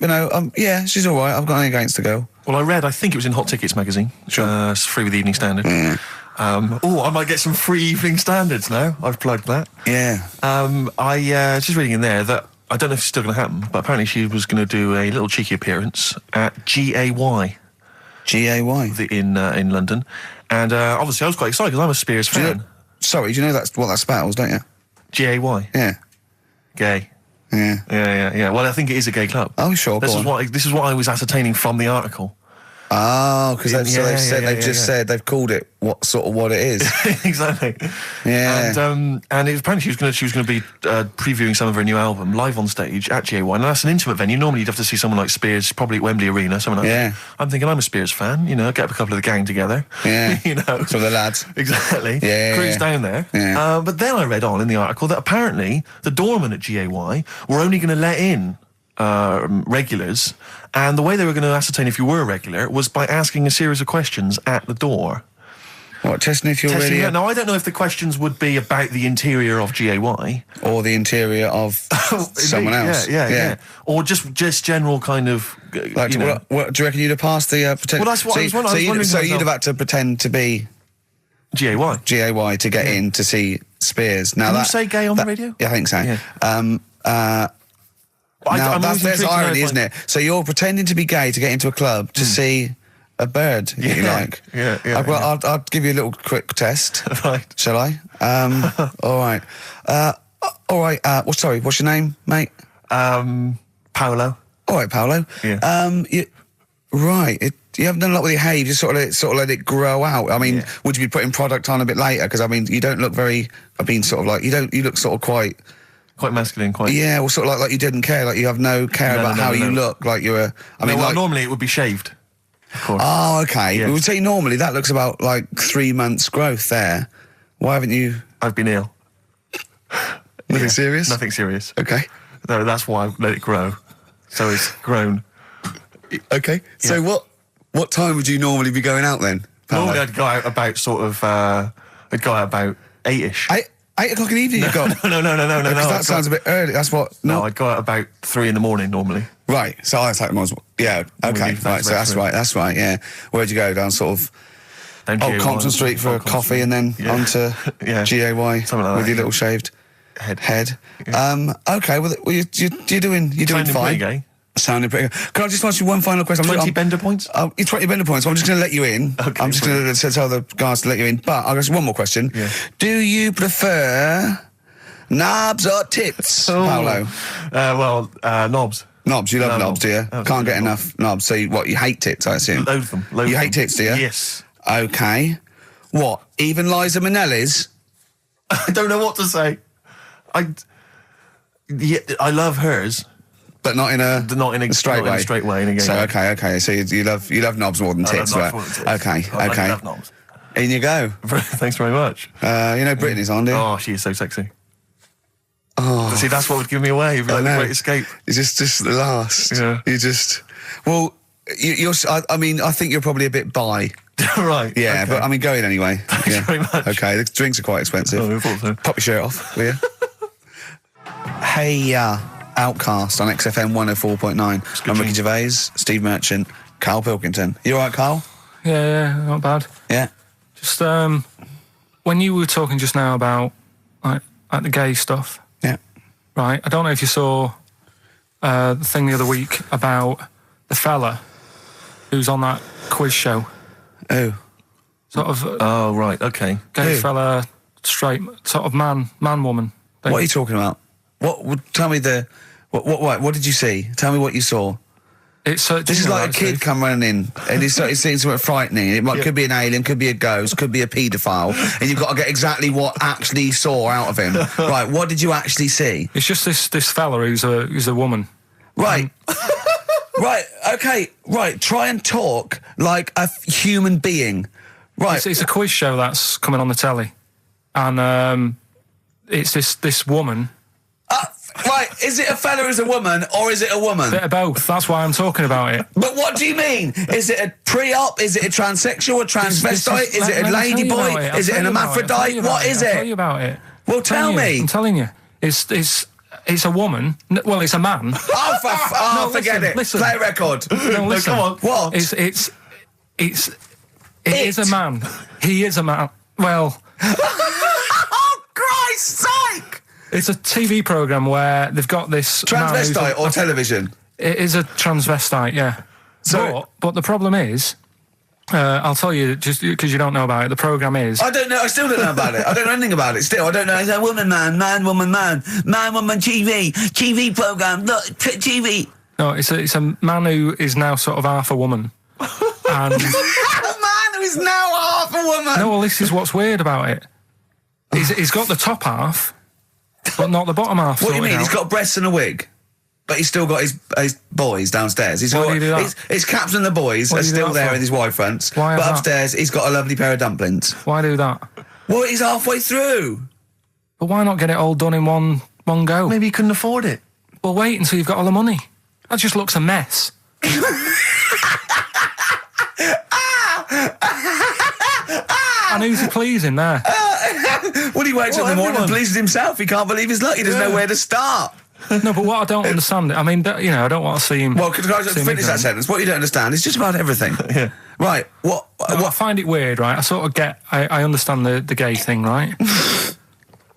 know. Yeah, she's all right. I've got nothing against the girl. Well, I think it was in Hot Tickets magazine. Sure. It's free with the Evening Standard. I might get some free Evening Standards now. I've plugged that. Yeah. I just reading in there that I don't know if it's still going to happen, but apparently she was going to do a little cheeky appearance at GAY. GAY? In London. And obviously I was quite excited because I'm a Spears fan. Do you know that's what that spells, don't you? GAY? Yeah. Gay. Yeah. Yeah. Well, I think it is a gay club. Oh, sure. This is what I was ascertaining from the article. Oh, because they've said they've called it what it is. Exactly. Yeah. And apparently she was going to be previewing some of her new album live on stage at GAY. And that's an intimate venue. Normally you'd have to see someone like Spears, probably at Wembley Arena, something like that. I'm thinking I'm a Spears fan. You know, get up a couple of the gang together. Yeah. You know, some of the lads. Exactly. Yeah. Cruise down there. Yeah. But then I read on in the article that apparently the doorman at GAY were only going to let in regulars, and the way they were going to ascertain if you were a regular was by asking a series of questions at the door. What, testing if you're really... Now, I don't know if the questions would be about the interior of GAY. Or the interior of someone else. Yeah. Or just general kind of... Like, what, do you reckon you'd have passed the... pretend? Well, that's what I was wondering. So you'd have had to pretend to be... GAY to get in to see Spears. Now Can you say gay on the radio? Yeah, I think so. Yeah. There's irony, isn't it? So you're pretending to be gay to get into a club to see a bird that you like. Yeah. I'll give you a little quick test. Right. Shall I? All right. Sorry, what's your name, mate? Paolo. All right, Paolo. Yeah. You haven't done a lot with your hair. You just sort of let it grow out. I mean, would you be putting product on a bit later? Because I mean, you don't look very. You look sort of quite masculine, quite. Yeah, well, sort of like you didn't care, like you have no care about how you look, like you're a. Normally it would be shaved. Of course. Oh, okay. Yeah. We would say normally that looks about like 3 months growth there. Why haven't you? I've been ill. Nothing serious? Nothing serious. Okay. No, that's why I let it grow. So it's grown. Okay. So what time would you normally be going out then? Paolo? Normally I'd go out about about 8ish. 8 o'clock in the evening you got? No. That sounds a bit early. That's what... No, I'd go out about 3 in the morning normally. Right. So I was like, yeah, okay. Right. So that's right, yeah. Where'd you go? Down sort of... Old Compton Street for a coffee and then onto GAY something like that, with your little shaved head. Yeah. Okay, well you're doing fine. Gay. Sounding pretty good. Can I just ask you one final question? 20 bender points? 20 bender points. I'm just going to let you in. Okay, I'm just going to tell the guys to let you in. But I've got one more question. Yeah. Do you prefer knobs or tits, Paolo? Knobs. Knobs. You love No, knobs, do you? absolutely Can't get not. enough knobs. So you hate tits, I assume? Load them. You hate tits, do you? Yes. Okay. What? Even Liza Minnelli's? I don't know what to say. I love hers. But not in a straight way. In a straight way. In a gay So way. okay. So you love knobs more than tits, I love right? knobs more than tits. Okay. I love knobs. In you go. Thanks very much. You know Britney's on, do you? Oh, she is so sexy. Oh. See, that's what would give me away. It'd be like the Great Escape. It's just the last. Yeah. You just. Well, you're. I mean, I think you're probably a bit bi. Right. Yeah, okay. but I mean, go in anyway. Thanks very much. Okay, the drinks are quite expensive. Oh, I thought so. Pop your shirt off, will you? Hey, Outcast on XFM 104.9. I'm Ricky Gervais, Steve Merchant, Karl Pilkington. You all right, Karl? Yeah, not bad. Yeah. Just when you were talking just now about like the gay stuff. Yeah. Right. I don't know if you saw the thing the other week about the fella who's on that quiz show. Oh. Sort of. Oh, right. Okay. Gay Who? fella, straight, sort of man, woman. Thing. What are you talking about? Tell me what did you see? Tell me what you saw. This is like a kid come running in and he's seeing something frightening. It could be an alien, could be a ghost, could be a paedophile, and you've got to get exactly what actually you saw out of him. Right, what did you actually see? It's just this fella who's a woman. Right. Right, okay, right, try and talk like a human being. Right. It's a quiz show that's coming on the telly. And it's this woman. Right, is it a fella who's a woman, or is it a woman? Bit of both, that's why I'm talking about it. But what do you mean? Is it a pre-op? Is it a transsexual, a transvestite? Is it a ladyboy? Is it an hermaphrodite? What is I'll tell you it? about it. Well, tell me. I'm telling you. It's a woman. Well, it's a man. Oh, forget it. Listen. Play a record. No, listen. Come on. What? It is a man. He is a man. Well. Oh, Christ's sake! It's a TV programme where they've got this... Transvestite or television? It is a transvestite, yeah. So, but the problem is... I'll tell you, just because you don't know about it, the programme is... I don't know, I still don't know about it. I don't know anything about it still. I don't know. It's a woman, man, woman, TV programme, look, TV. No, it's a man who is now sort of half a woman. And... A man who is now half a woman! No, well, this is what's weird about it. He's got the top half, but not the bottom half. What do you mean? He's got breasts and a wig? But he's still got his boys downstairs. He's Why got do you do that? his caps and the boys What are do you do still that there for? with his Y fronts. Why but is that? upstairs, he's got a lovely pair of dumplings. Why do that? Well, he's halfway through. But why not get it all done in one go? Maybe he couldn't afford it. Well, wait until you've got all the money. That just looks a mess. And who's he pleasing there? Well, he wakes up in the morning and pleases himself. He can't believe his luck. He doesn't know where to start. No, but what I don't understand, I mean, I don't want to see him... Well, can I just finish that sentence? What you don't understand is just about everything. Yeah. Right, what... I find it weird, right? I sort of get... I understand the gay thing, right?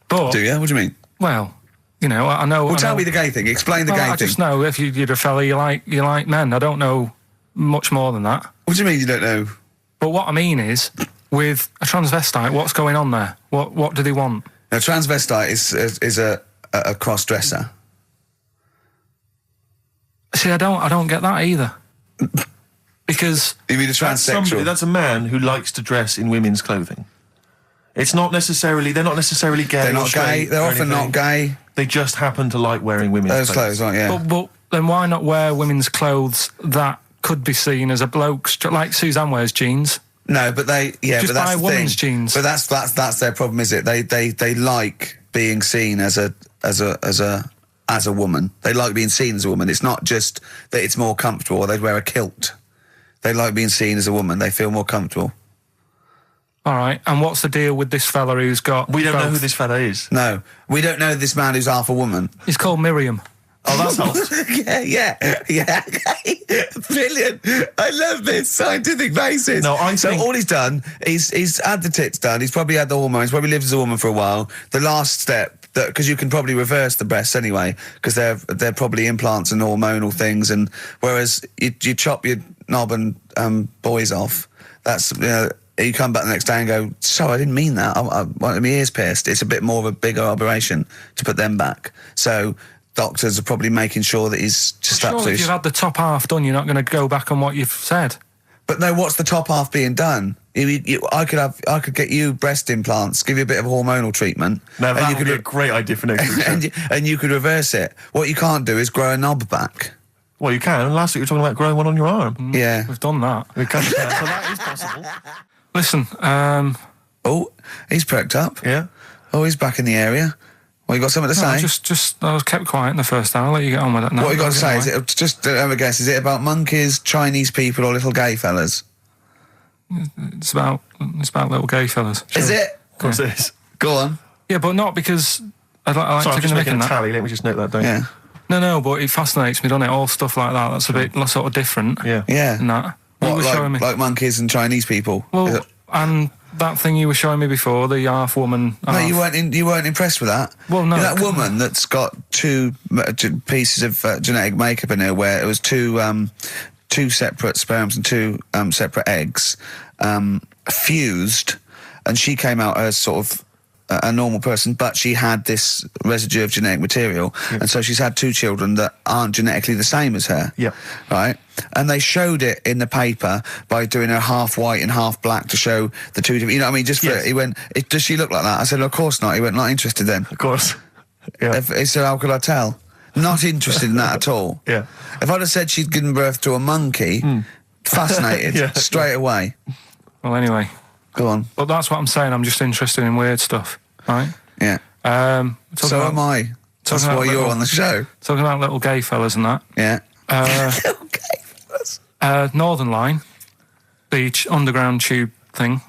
But... Do you? What do you mean? Well, I know... Well, tell me the gay thing. Explain the gay I thing. just know if you're a fella, you like men. I don't know much more than that. What do you mean you don't know? But what I mean is, with a transvestite, what's going on there? What do they want? A transvestite is a cross-dresser. See, I don't get that either. Because... You mean a transsexual? That's a man who likes to dress in women's clothing. It's not necessarily... They're not necessarily gay. They're not gay. They're often not gay. They just happen to like wearing women's clothes, aren't yeah. But then why not wear women's clothes that could be seen as a bloke's... Like Suzanne wears jeans. No, but they... Yeah, just but that's buy the women's thing. jeans. But that's their problem, is it? They like being seen as a woman. They like being seen as a woman. It's not just that it's more comfortable or they'd wear a kilt. They like being seen as a woman. They feel more comfortable. All right, and what's the deal with this fella who's got... We don't know who this fella is. No, we don't know this man who's half a woman. He's called Miriam. Oh, that's helps. Yeah. Brilliant. I love this scientific basis. No, I so think... all he's done, he's had the tits done, he's probably had the hormones, probably lived as a woman for a while. The last step because you can probably reverse the breasts anyway, because they're probably implants and hormonal things, and whereas you chop your knob and boys off, that's you come back the next day and go, sorry, I didn't mean that. I wanted my ears pierced. It's a bit more of a bigger operation to put them back. So doctors are probably making sure that he's just absolutely... if you've had the top half done, you're not going to go back on what you've said. But no, what's the top half being done? I could get you breast implants, give you a bit of hormonal treatment. Now that would be a great idea for next week. and you could reverse it. What you can't do is grow a knob back. Well, you can. Last week you were talking about growing one on your arm. Yeah. We've done that. We can, so that is possible. Listen, oh, he's perked up. Yeah. Oh, he's back in the area. Well, you got something to say? I was kept quiet in the first hour. I'll let you get on with it now. What you got to say? Is it just have a guess? Is it about monkeys, Chinese people, or little gay fellas? It's about little gay fellas. Sure. Is it? Of course it is. Go on. Yeah, but not because I like Sorry, I'm taking just the mick making in a that. tally. Let me just note that down. Yeah. No, but it fascinates me, doesn't it? All stuff like that. That's a bit sort of different. Yeah. Yeah. And that. You were showing me. Like monkeys and Chinese people? Well, and that thing you were showing me before, the half woman. No, you weren't impressed with that. Well, no. That woman that's got two pieces of genetic makeup in her, where it was two separate sperms and two separate eggs fused, and she came out as sort of a normal person, but she had this residue of genetic material, and so she's had two children that aren't genetically the same as her. Yeah. Right? And they showed it in the paper by doing her half white and half black to show the two different, you know what I mean? Just for, Yes. he went, does she look like that? I said, of course not. He went, not interested then. Of course. Yeah. He said, how could I tell? Not interested in that at all. Yeah. If I'd have said she'd given birth to a monkey, fascinated, Yeah. straight away. Well, anyway. Go on. But that's what I'm saying. I'm just interested in weird stuff, right? Yeah. So am I. That's why you're on the show. Talking about little gay fellas and that. Yeah. Little gay fellas. Northern Line, the underground tube thing.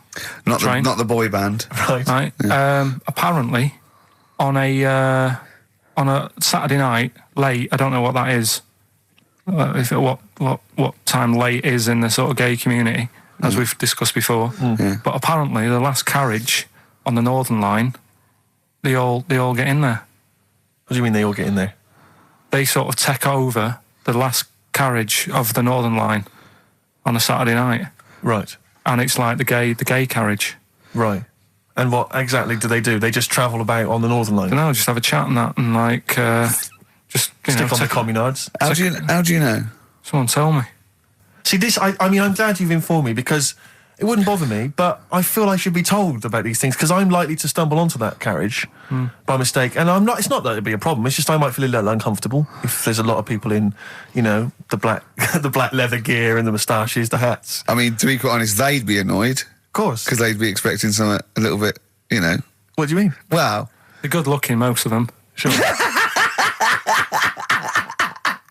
Not the boy band. Right. Yeah. Apparently, on a Saturday night late, I don't know what that is. What time late is in the sort of gay community, as we've discussed before. Yeah. But apparently, the last carriage on the Northern Line, they all get in there. What do you mean they all get in there? They sort of take over the last carriage of the Northern Line on a Saturday night. Right. And it's like the gay carriage. Right. And what exactly do? They just travel about on the Northern Line? No, just have a chat and that, and like just stick on the communards. How do you know? Someone tell me. See, this, I mean, I'm glad you've informed me, because it wouldn't bother me, but I feel I should be told about these things, because I'm likely to stumble onto that carriage by mistake. And I'm not, it's not that it'd be a problem, it's just I might feel a little uncomfortable if there's a lot of people in, the black the black leather gear and the moustaches, the hats. I mean, to be quite honest, they'd be annoyed. Of course. Because they'd be expecting something a little bit, What do you mean? Wow. They're good looking, most of them. Sure.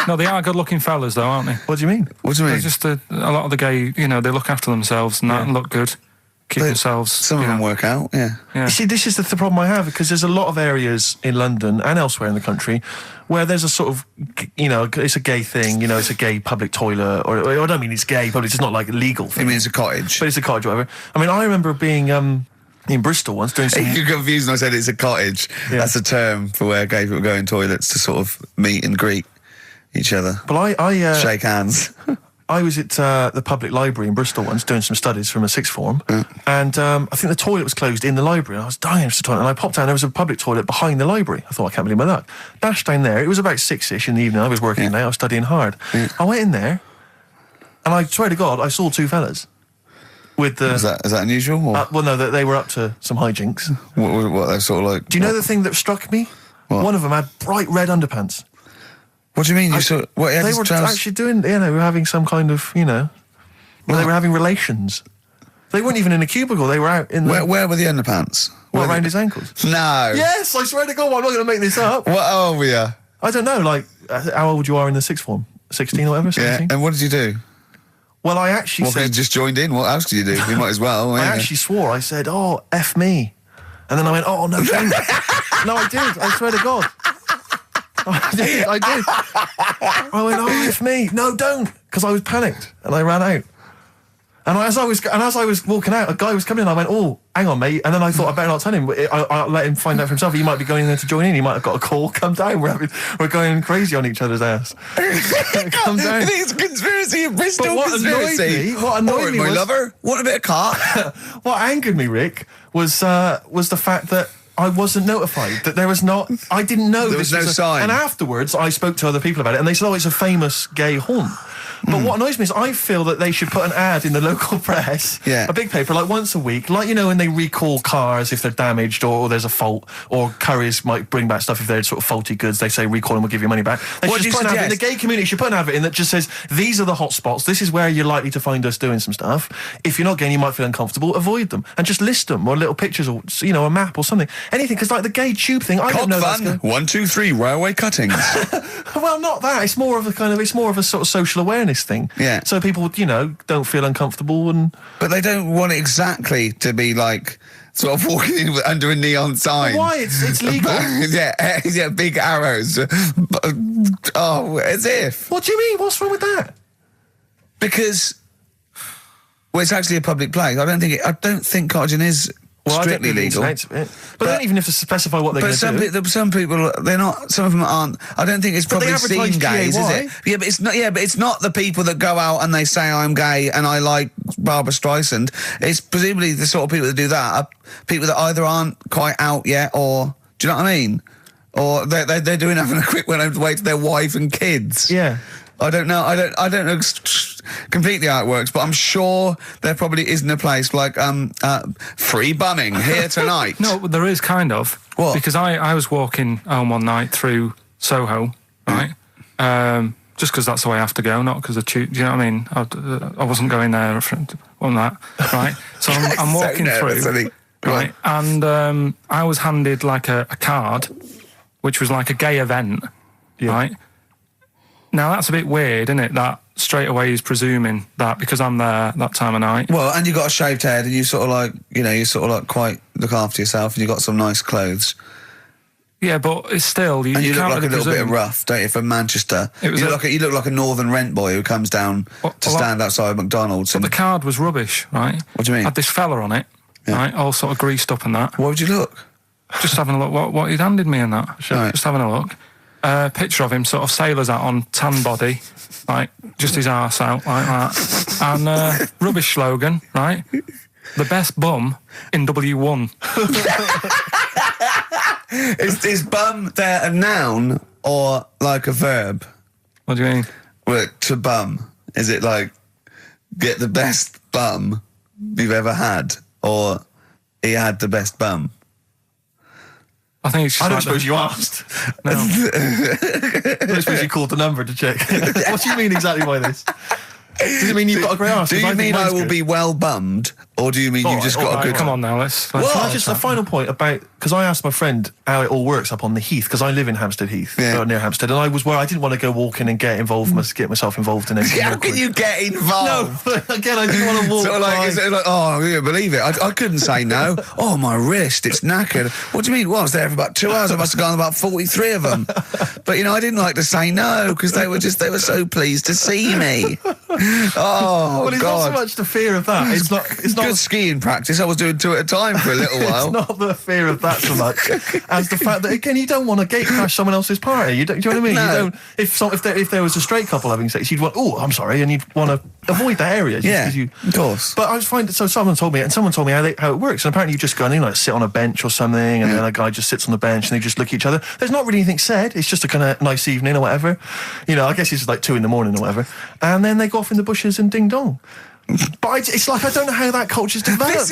No, they are good looking fellas though, aren't they? What do you mean? What do you mean? They're just a lot of the gay, they look after themselves and that and look good. Keep themselves. Some of them work out, yeah. You see, this is the problem I have, because there's a lot of areas in London and elsewhere in the country where there's a sort of, it's a gay thing, it's a gay public toilet, or I don't mean it's gay, but it's not like a legal thing. You mean it's a cottage? But it's a cottage, whatever. I mean, I remember being in Bristol once doing some... You're confused when I said it's a cottage. Yeah. That's a term for where gay people go in toilets to sort of meet and greet each other. But I shake hands. I was at the public library in Bristol once doing some studies from a sixth form, and I think the toilet was closed in the library, and I was dying for the toilet, and I popped down, there was a public toilet behind the library. I thought, I can't believe my luck. Dashed down there, it was about 6-ish in the evening, I was working late, I was studying hard. I went in there, and I swear to God, I saw two fellas. With the... Is that unusual? Or? Well, no, they were up to some hijinks. What they're sort of like... Do you know the thing that struck me? What? One of them had bright red underpants. What do you mean? You saw... What, they were actually doing, they were having some kind of, they were having relations. They weren't even in a cubicle, they were out in the... Where were the underpants? Around his ankles? No. Yes, I swear to God, I'm not going to make this up. What old were you? I don't know, like, how old you are in the sixth form? 16 or whatever, 17? Yeah, and what did you do? Well, I actually said... you just joined in, what else did you do? You might as well. I actually swore, I said, oh, F me. And then I went, oh, no, don't. No, I did, I swear to God. I did. I went, oh, F me. No, don't. Because I was panicked, and I ran out. And as I was walking out, a guy was coming in. I went, "Oh, hang on, mate." And then I thought I better not tell him. I'll let him find out for himself. He might be going in there to join in. He might have got a call. Come down. We're going crazy on each other's ass. Come down. I think it's a conspiracy, a Bristol But what conspiracy. What annoyed me my was, lover. Want a bit of car? what angered me, Rick, was the fact that I wasn't notified, that there was not. I didn't know There was this no sign. And afterwards, I spoke to other people about it, and they said, "Oh, it's a famous gay haunt." But what annoys me is I feel that they should put an ad in the local press, a big paper, like once a week, like, you know, when they recall cars if they're damaged or there's a fault, or couriers might bring back stuff if they're sort of faulty goods. They say recall and we'll give you money back. They should just put an ad in the gay community. Should put an advert in that just says, these are the hot spots. This is where you're likely to find us doing some stuff. If you're not gay and you might feel uncomfortable, avoid them. And just list them, or little pictures, or, you know, a map or something. Anything, because like the gay tube thing, I don't know. Fun. 1, 2, 3 railway cuttings. Well, not that. It's more of a sort of social awareness thing. Yeah. So people, you know, don't feel uncomfortable and... But they don't want it exactly to be like sort of walking in under a neon sign. Why? It's legal. yeah, big arrows. Oh, as if. What do you mean? What's wrong with that? Because, well, it's actually a public place. I don't think cottaging is strictly legal. But they don't even have to specify what they're going to do. Some people, they're not. Some of them aren't. I don't think it's probably seen gays, is it? Yeah, but it's not. Yeah, but it's not the people that go out and they say I'm gay and I like Barbara Streisand. It's presumably the sort of people that do that are people that either aren't quite out yet, or do you know what I mean? Or they're doing having a quick away to their wife and kids. Yeah. I don't know. I don't know completely how it works, but I'm sure there probably isn't a place like free bumming here tonight. No, there is kind of. What? Because I was walking home one night through Soho, right? Just because that's the way I have to go, not because of do you know what I mean? I wasn't going there on that, right? So I'm walking through, right? And I was handed like a card, which was like a gay event, right? Now, that's a bit weird, isn't it, that straight away he's presuming that because I'm there that time of night. Well, and you got a shaved head and you sort of like, you know, you sort of like quite look after yourself and you got some nice clothes. Yeah, but it's still... And you look can't like really a little presume. bit rough, don't you, from Manchester? You look like a northern rent boy who comes down to stand outside McDonald's. But the card was rubbish, right? What do you mean? Had this fella on it, right, all sort of greased up and that. What would you look? Just having a look what he'd handed me and that. Right. Just having a look. Picture of him, sort of sailor's hat on, tan body, like just his arse out like that, and rubbish slogan, right? The best bum in W1. Is bum there a noun or like a verb? What do you mean? Well, to bum, is it like get the best bum you've ever had, or he had the best bum? I think it's just I don't like suppose you asked. No. I don't suppose you called the number to check. What do you mean exactly by this? Does it mean you've got a grey arse? Do you mean I will be well bummed, or do you mean you've just got a good... Come on now, let's Can I just a final point about, because I asked my friend how it all works up on the Heath, because I live in Hampstead Heath, near Hampstead, and I was where I didn't want to go walking and get myself involved in anything. How can you get involved? No, again, I didn't want to walk. Sort of like, is it like, oh, I can't believe it. I couldn't say no. Oh, my wrist, it's knackered. What do you mean? Well, I was there for about 2 hours. I must have gone about 43 of them. But, you know, I didn't like to say no, because they were so pleased to see me. Oh, well, it's not so much the fear of that. It's not good skiing practice. I was doing 2 at a time for a little while. It's not the fear of that so much as the fact that, again, you don't want to gate crash someone else's party. Do you know what I mean? No. You don't. If there was a straight couple having sex, you'd want, oh, I'm sorry, and you'd want to avoid that area. Of course. But I was finding, so someone told me how it works, and apparently you just go and like sit on a bench or something, and then a guy just sits on the bench and they just look at each other. There's not really anything said. It's just a kind of nice evening or whatever. You know, I guess it's like 2 a.m. or whatever, and then they go off in the bushes and ding dong. But it's like, I don't know how that culture's developed.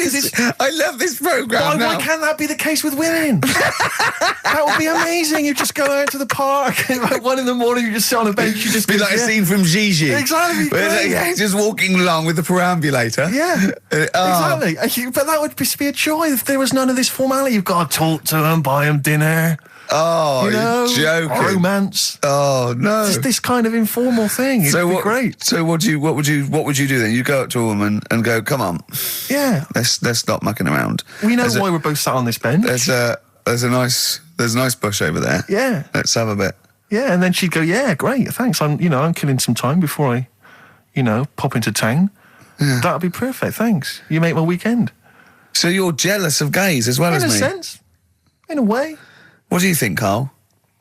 I love this programme now. Why can't that be the case with women? That would be amazing. You just go out to the park, and like 1 a.m, you just sit on a bench. You just be like a scene from Gigi. Exactly. Where just walking along with the perambulator. Yeah, exactly. But that would just be a joy if there was none of this formality. You've got to talk to them, buy them dinner. Oh, you know, you're joking. Romance. Oh no. Just this kind of informal thing. It'd be great. So what would you do then? You go up to a woman and go, come on. Yeah. Let's stop mucking around. We know why we're both sat on this bench. There's a nice bush over there. Yeah. Let's have a bit. Yeah, and then she'd go, yeah, great, thanks. I'm killing some time before I, pop into town. That'd be perfect, thanks. You make my weekend. So you're jealous of gays as well as me? In a sense. In a way. What do you think, Carl?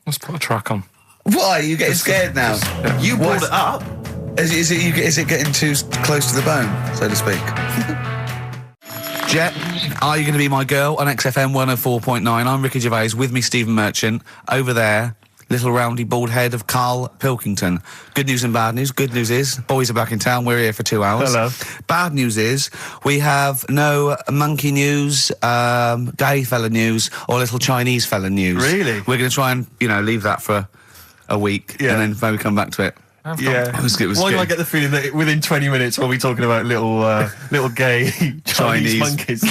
Let's put a track on. Why? Are you getting scared now? You brought it up. Is it getting too close to the bone, so to speak? Jet, are you going to be my girl on XFM 104.9? I'm Ricky Gervais, with me Stephen Merchant. Over there, little roundy bald head of Karl Pilkington. Good news and bad news. Good news is, boys are back in town. We're here for 2 hours. Hello. Bad news is, we have no monkey news, gay fella news, or little Chinese fella news. Really? We're going to try and, leave that for a week, and then maybe come back to it. Yeah. It was Why do I get the feeling that within 20 minutes we'll be talking about little gay Chinese monkeys?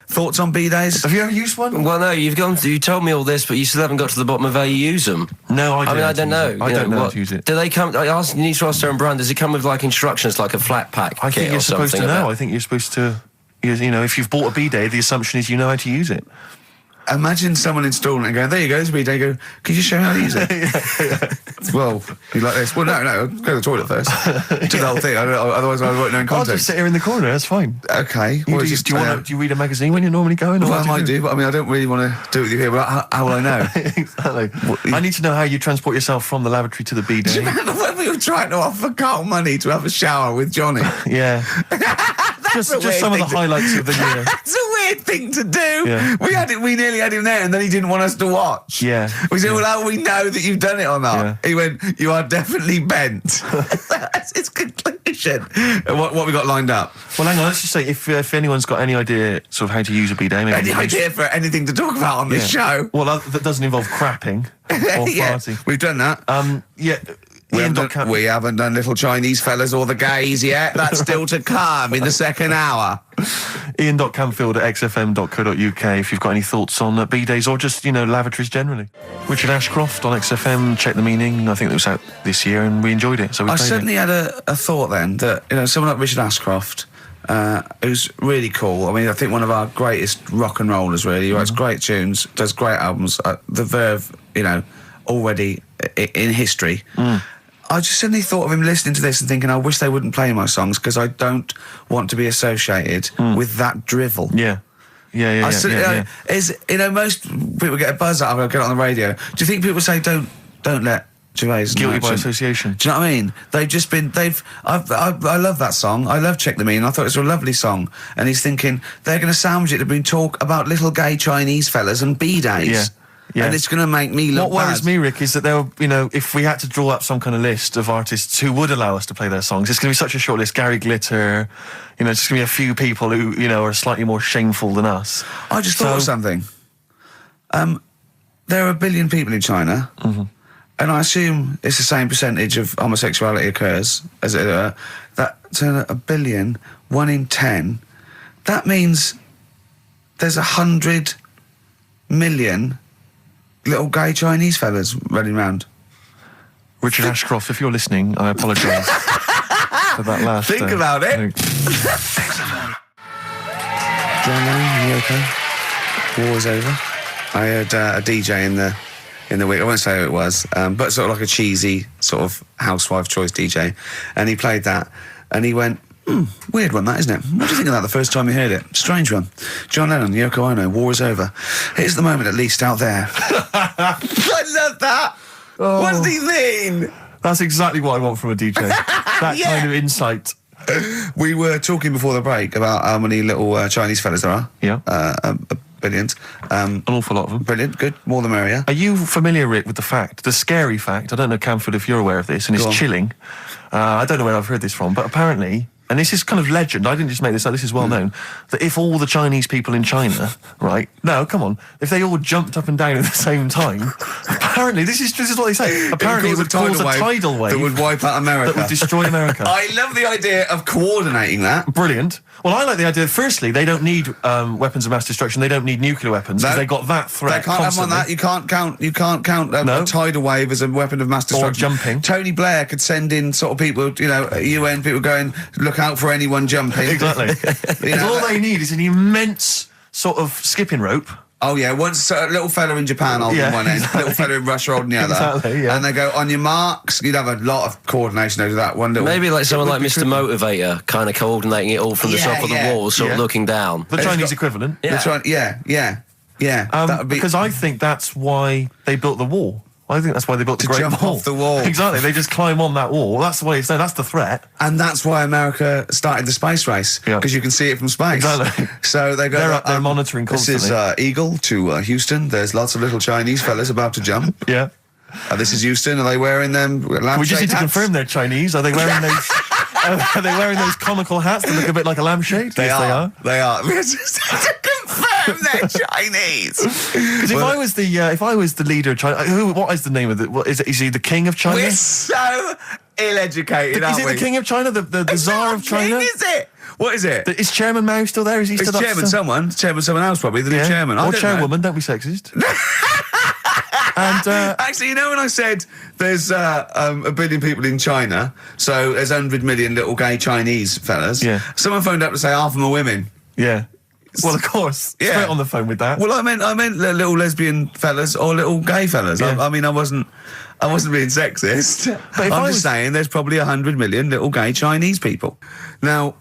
Thoughts on B-days? Have you ever used one? Well, no, you told me all this, but you still haven't got to the bottom of how you use them. No, I don't know. I don't know how to use it. Do they come? You need to ask their own brand. Does it come with like instructions, like a flat pack? I think you're supposed to know. About? I think you're supposed to. If you've bought a B-day, the assumption is you know how to use it. Imagine someone installing it and going, there you go, it's a B-day. Go, could you show me how to use it? Well, you like this? Well, no, go to the toilet first. Do the whole thing. Otherwise, I won't know in context. I'll just sit here in the corner. That's fine. Okay. Do you read a magazine when you're normally going? Well, I might do, but I don't really want to do it with you here. But how will I know? Exactly. I need to know how you transport yourself from the lavatory to the B-day. Do you remember when we were trying to offer Carl money to have a shower with Johnny? Yeah. just some of the highlights of the year. That's a weird thing to do. Yeah. We nearly had him there, and then he didn't want us to watch. Yeah. We said, well, how do we know that you've done it or not? Yeah. He went, you are definitely bent. That's his conclusion. What we got lined up? Well, hang on, let's just say, if anyone's got any idea sort of how to use a bidet... Any idea for anything to talk about on this show? Well, that doesn't involve crapping or farting. We've done that. We haven't done little Chinese fellas or the gays yet. That's still to come in the second hour. Ian.Camfield@xfm.co.uk if you've got any thoughts on B-days or just, lavatories generally. Richard Ashcroft on XFM, Check the Meaning. I think it was out this year and we enjoyed it, so we I played certainly it. had a thought then that, someone like Richard Ashcroft, who's really cool. I mean, I think one of our greatest rock and rollers, really. He writes great tunes, does great albums. The Verve, already in history. I just suddenly thought of him listening to this and thinking, I wish they wouldn't play my songs because I don't want to be associated with that drivel. Yeah. Most people get a buzz out of it, get it on the radio. Do you think people say don't let Gervais guilty by association? Do you know what I mean? I love that song. I love Check the Meaning. I thought it was a lovely song. And he's thinking they're going to sandwich it to bring talk about little gay Chinese fellas and B-days. Yeah. And it's going to make me look What worries me, Rick, is that there were, if we had to draw up some kind of list of artists who would allow us to play their songs, it's going to be such a short list. Gary Glitter, it's just going to be a few people who, are slightly more shameful than us. I just thought of something. There are 1 billion people in China, and I assume it's the same percentage of homosexuality occurs as that to 1 billion, 1 in 10. That means there's 100 million little gay Chinese fellas running around. Richard Ashcroft, if you're listening, I apologise for that last... Think about it. John Lennon, you okay? War is over. I heard a DJ in the week, I won't say who it was, but sort of like a cheesy sort of housewife choice DJ, and he played that, and he went, weird one that, isn't it? What do you think of that the first time you heard it? Strange one. John Lennon, Yoko Ono, war is over. Here's the moment at least out there. I love that. Oh. What does he mean? That's exactly what I want from a DJ. That kind of insight. We were talking before the break about how many little Chinese fellas there are. Yeah. Brilliant. An awful lot of them. Brilliant. Good. More the merrier. Are you familiar, Rick, with the scary fact, I don't know, Camfield, if you're aware of this, and it's chilling. I don't know where I've heard this from, but apparently... And this is kind of legend, I didn't just make this up, this is well known, that if all the Chinese people in China, right, no, come on, if they all jumped up and down at the same time, apparently, this is what they say, apparently it would cause a tidal wave that would wipe out America. That would destroy America. I love the idea of coordinating that. Brilliant. Well, I like the idea, firstly, they don't need weapons of mass destruction, they don't need nuclear weapons, because they got that threat They can't constantly. have one that, you can't count a tidal wave as a weapon of mass destruction. Or jumping. Tony Blair could send in sort of people, UN people going, look out for anyone jumping. Exactly. All they need is an immense sort of skipping rope, Oh yeah, once a little fella in Japan holding one end, little fella in Russia holding the other. Exactly, yeah. And they go, on your marks, you'd have a lot of coordination over that one little... Maybe like someone like Mr. Motivator, kind of coordinating it all from the top of the wall, sort of looking down. The Chinese equivalent. Yeah. Because I think that's why they built the wall. I think that's why they built the Great jump Wall. off the wall. Exactly, they just climb on that wall. That's the way it's there. That's the threat. And that's why America started the space race, because you can see it from space. Exactly. So they go... They're up there monitoring constantly. This is Eagle to Houston. There's lots of little Chinese fellas about to jump. Yeah. This is Houston. Are they wearing them lampshade We just need to hats? confirm they're Chinese. Are they wearing those... are they wearing those conical hats that look a bit like a lampshade? They Yes, are. They are. We just need to confirm they're Chinese. Because if I was the leader of China, what is the name of the? What is it? Is he the king of China? We're so ill-educated, aren't Is we? it the king of China? The Tsar of China? King, is it? What is it? Is Chairman Mao still there? Is he It's still chairman someone. Chairman someone else probably. The new chairman. I Or don't chairwoman? Don't be sexist. And actually, you know when I said there's a billion people in China, so there's 100 million little gay Chinese fellas. Yeah. Someone phoned up to say half of them are women. Yeah. Well, of course. Yeah. Straight on the phone with that. Well, I meant little lesbian fellas or little gay fellas. Yeah. I mean, I wasn't being sexist. But I'm just saying there's probably 100 million little gay Chinese people. Now,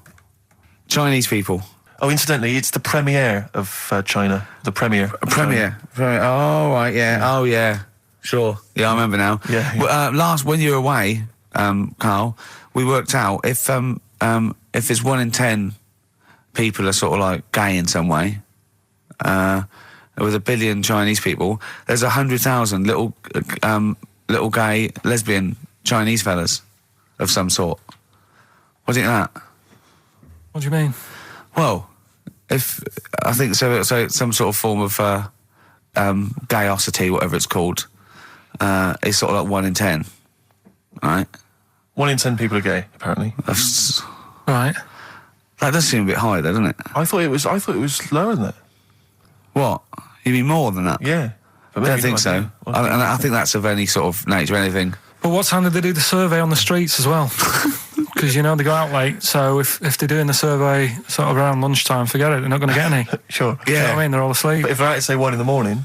Chinese people. Oh, incidentally, it's the premiere of China. The premiere. Premiere. Oh, right, yeah. Oh, yeah. Sure. Yeah, I remember now. Yeah. Well, when you were away, Carl, we worked out if it's 1 in 10 people are sort of like gay in some way, with 1 billion Chinese people, there's 100,000 little gay lesbian Chinese fellas of some sort. What do you think of that? What do you mean? Well, if I think so it's some sort of form of gayosity, whatever it's called, is sort of like 1 in 10, right? 1 in 10 people are gay, apparently. Right. That does seem a bit high, though, doesn't it? I thought it was lower than that. What? You mean more than that? Yeah. I don't think so. I think that's of any sort of nature, anything. But what time did they do the survey on the streets as well? Because, they go out late, so if they're doing the survey sort of around lunchtime, forget it, they're not going to get any. Sure. Do you know what I mean? They're all asleep. But if they're out at, say, 1 in the morning...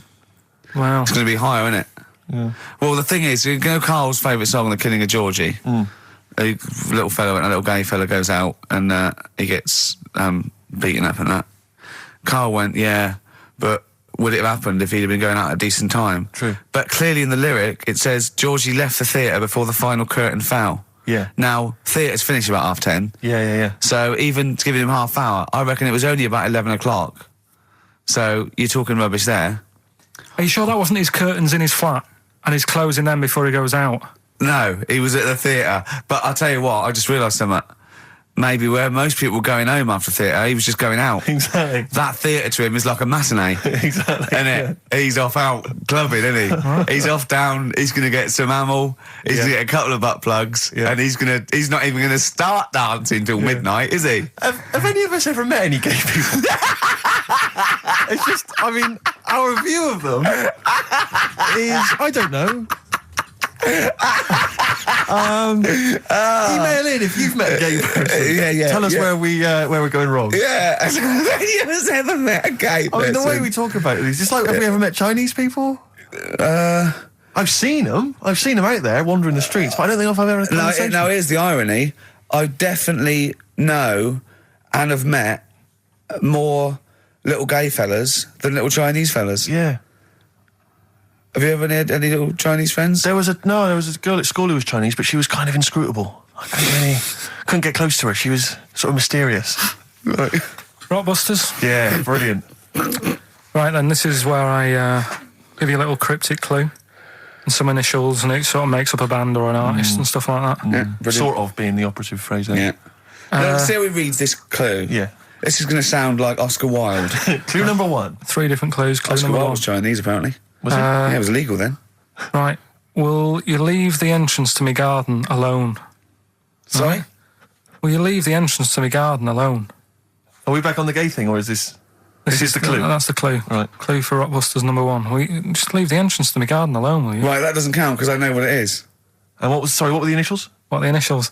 Wow. It's going to be higher, isn't it? Yeah. Well, the thing is, you know Carl's favourite song, The Killing of Georgie? A little fella, a little gay fella goes out and he gets beaten up and that. Carl went, yeah, but would it have happened if he'd have been going out at a decent time? True. But clearly in the lyric, it says, Georgie left the theatre before the final curtain fell. Yeah. Now, theatre's finished about 10:30. Yeah. So even giving him half hour, I reckon it was only about 11 o'clock. So you're talking rubbish there. Are you sure that wasn't his curtains in his flat and he's closing them before he goes out? No, he was at the theatre. But I'll tell you what, I just realised something. Maybe where most people were going home after theatre, he was just going out. Exactly. That theatre to him is like a matinee. Exactly. Isn't it? He's off out clubbing, isn't he? He's off down, he's going to get some ammo, he's going to get a couple of butt plugs, and he's not even going to start dancing till midnight, is he? Have any of us ever met any gay people? It's just, I mean, our view of them is, I don't know. Email in if you've met a gay person. Yeah. Tell us where we're going wrong. Yeah. Have any of us ever met a gay person? I mean, the way we talk about it is just like, have we ever met Chinese people? I've seen them. I've seen them out there wandering the streets, but I don't think I've ever had a conversation. Now, here's the irony. I definitely know and have met more little gay fellas than little Chinese fellas. Yeah. Have you ever had any little Chinese friends? There was a girl at school who was Chinese, but she was kind of inscrutable. I couldn't get close to her. She was sort of mysterious. Right. Rockbusters? Yeah, brilliant. Right then, this is where I give you a little cryptic clue and some initials, and it sort of makes up a band or an artist and stuff like that. Yeah, brilliant. Sort of being the operative phrase there. Yeah. Let's see how we read this clue. Yeah. This is going to sound like Oscar Wilde. Clue number 1. 3 different clues. Clue Oscar number Wilde 1. was Chinese, apparently. Was it? Yeah, it was illegal then. Right. Will you leave the entrance to my garden alone? Sorry? Will you leave the entrance to my garden alone? Are we back on the gay thing, or is this... This is the clue? That's the clue. Right. Clue for Rockbusters number 1. Will you just leave the entrance to my garden alone, will you? Right, that doesn't count because I know what it is. And what were the initials? What are the initials?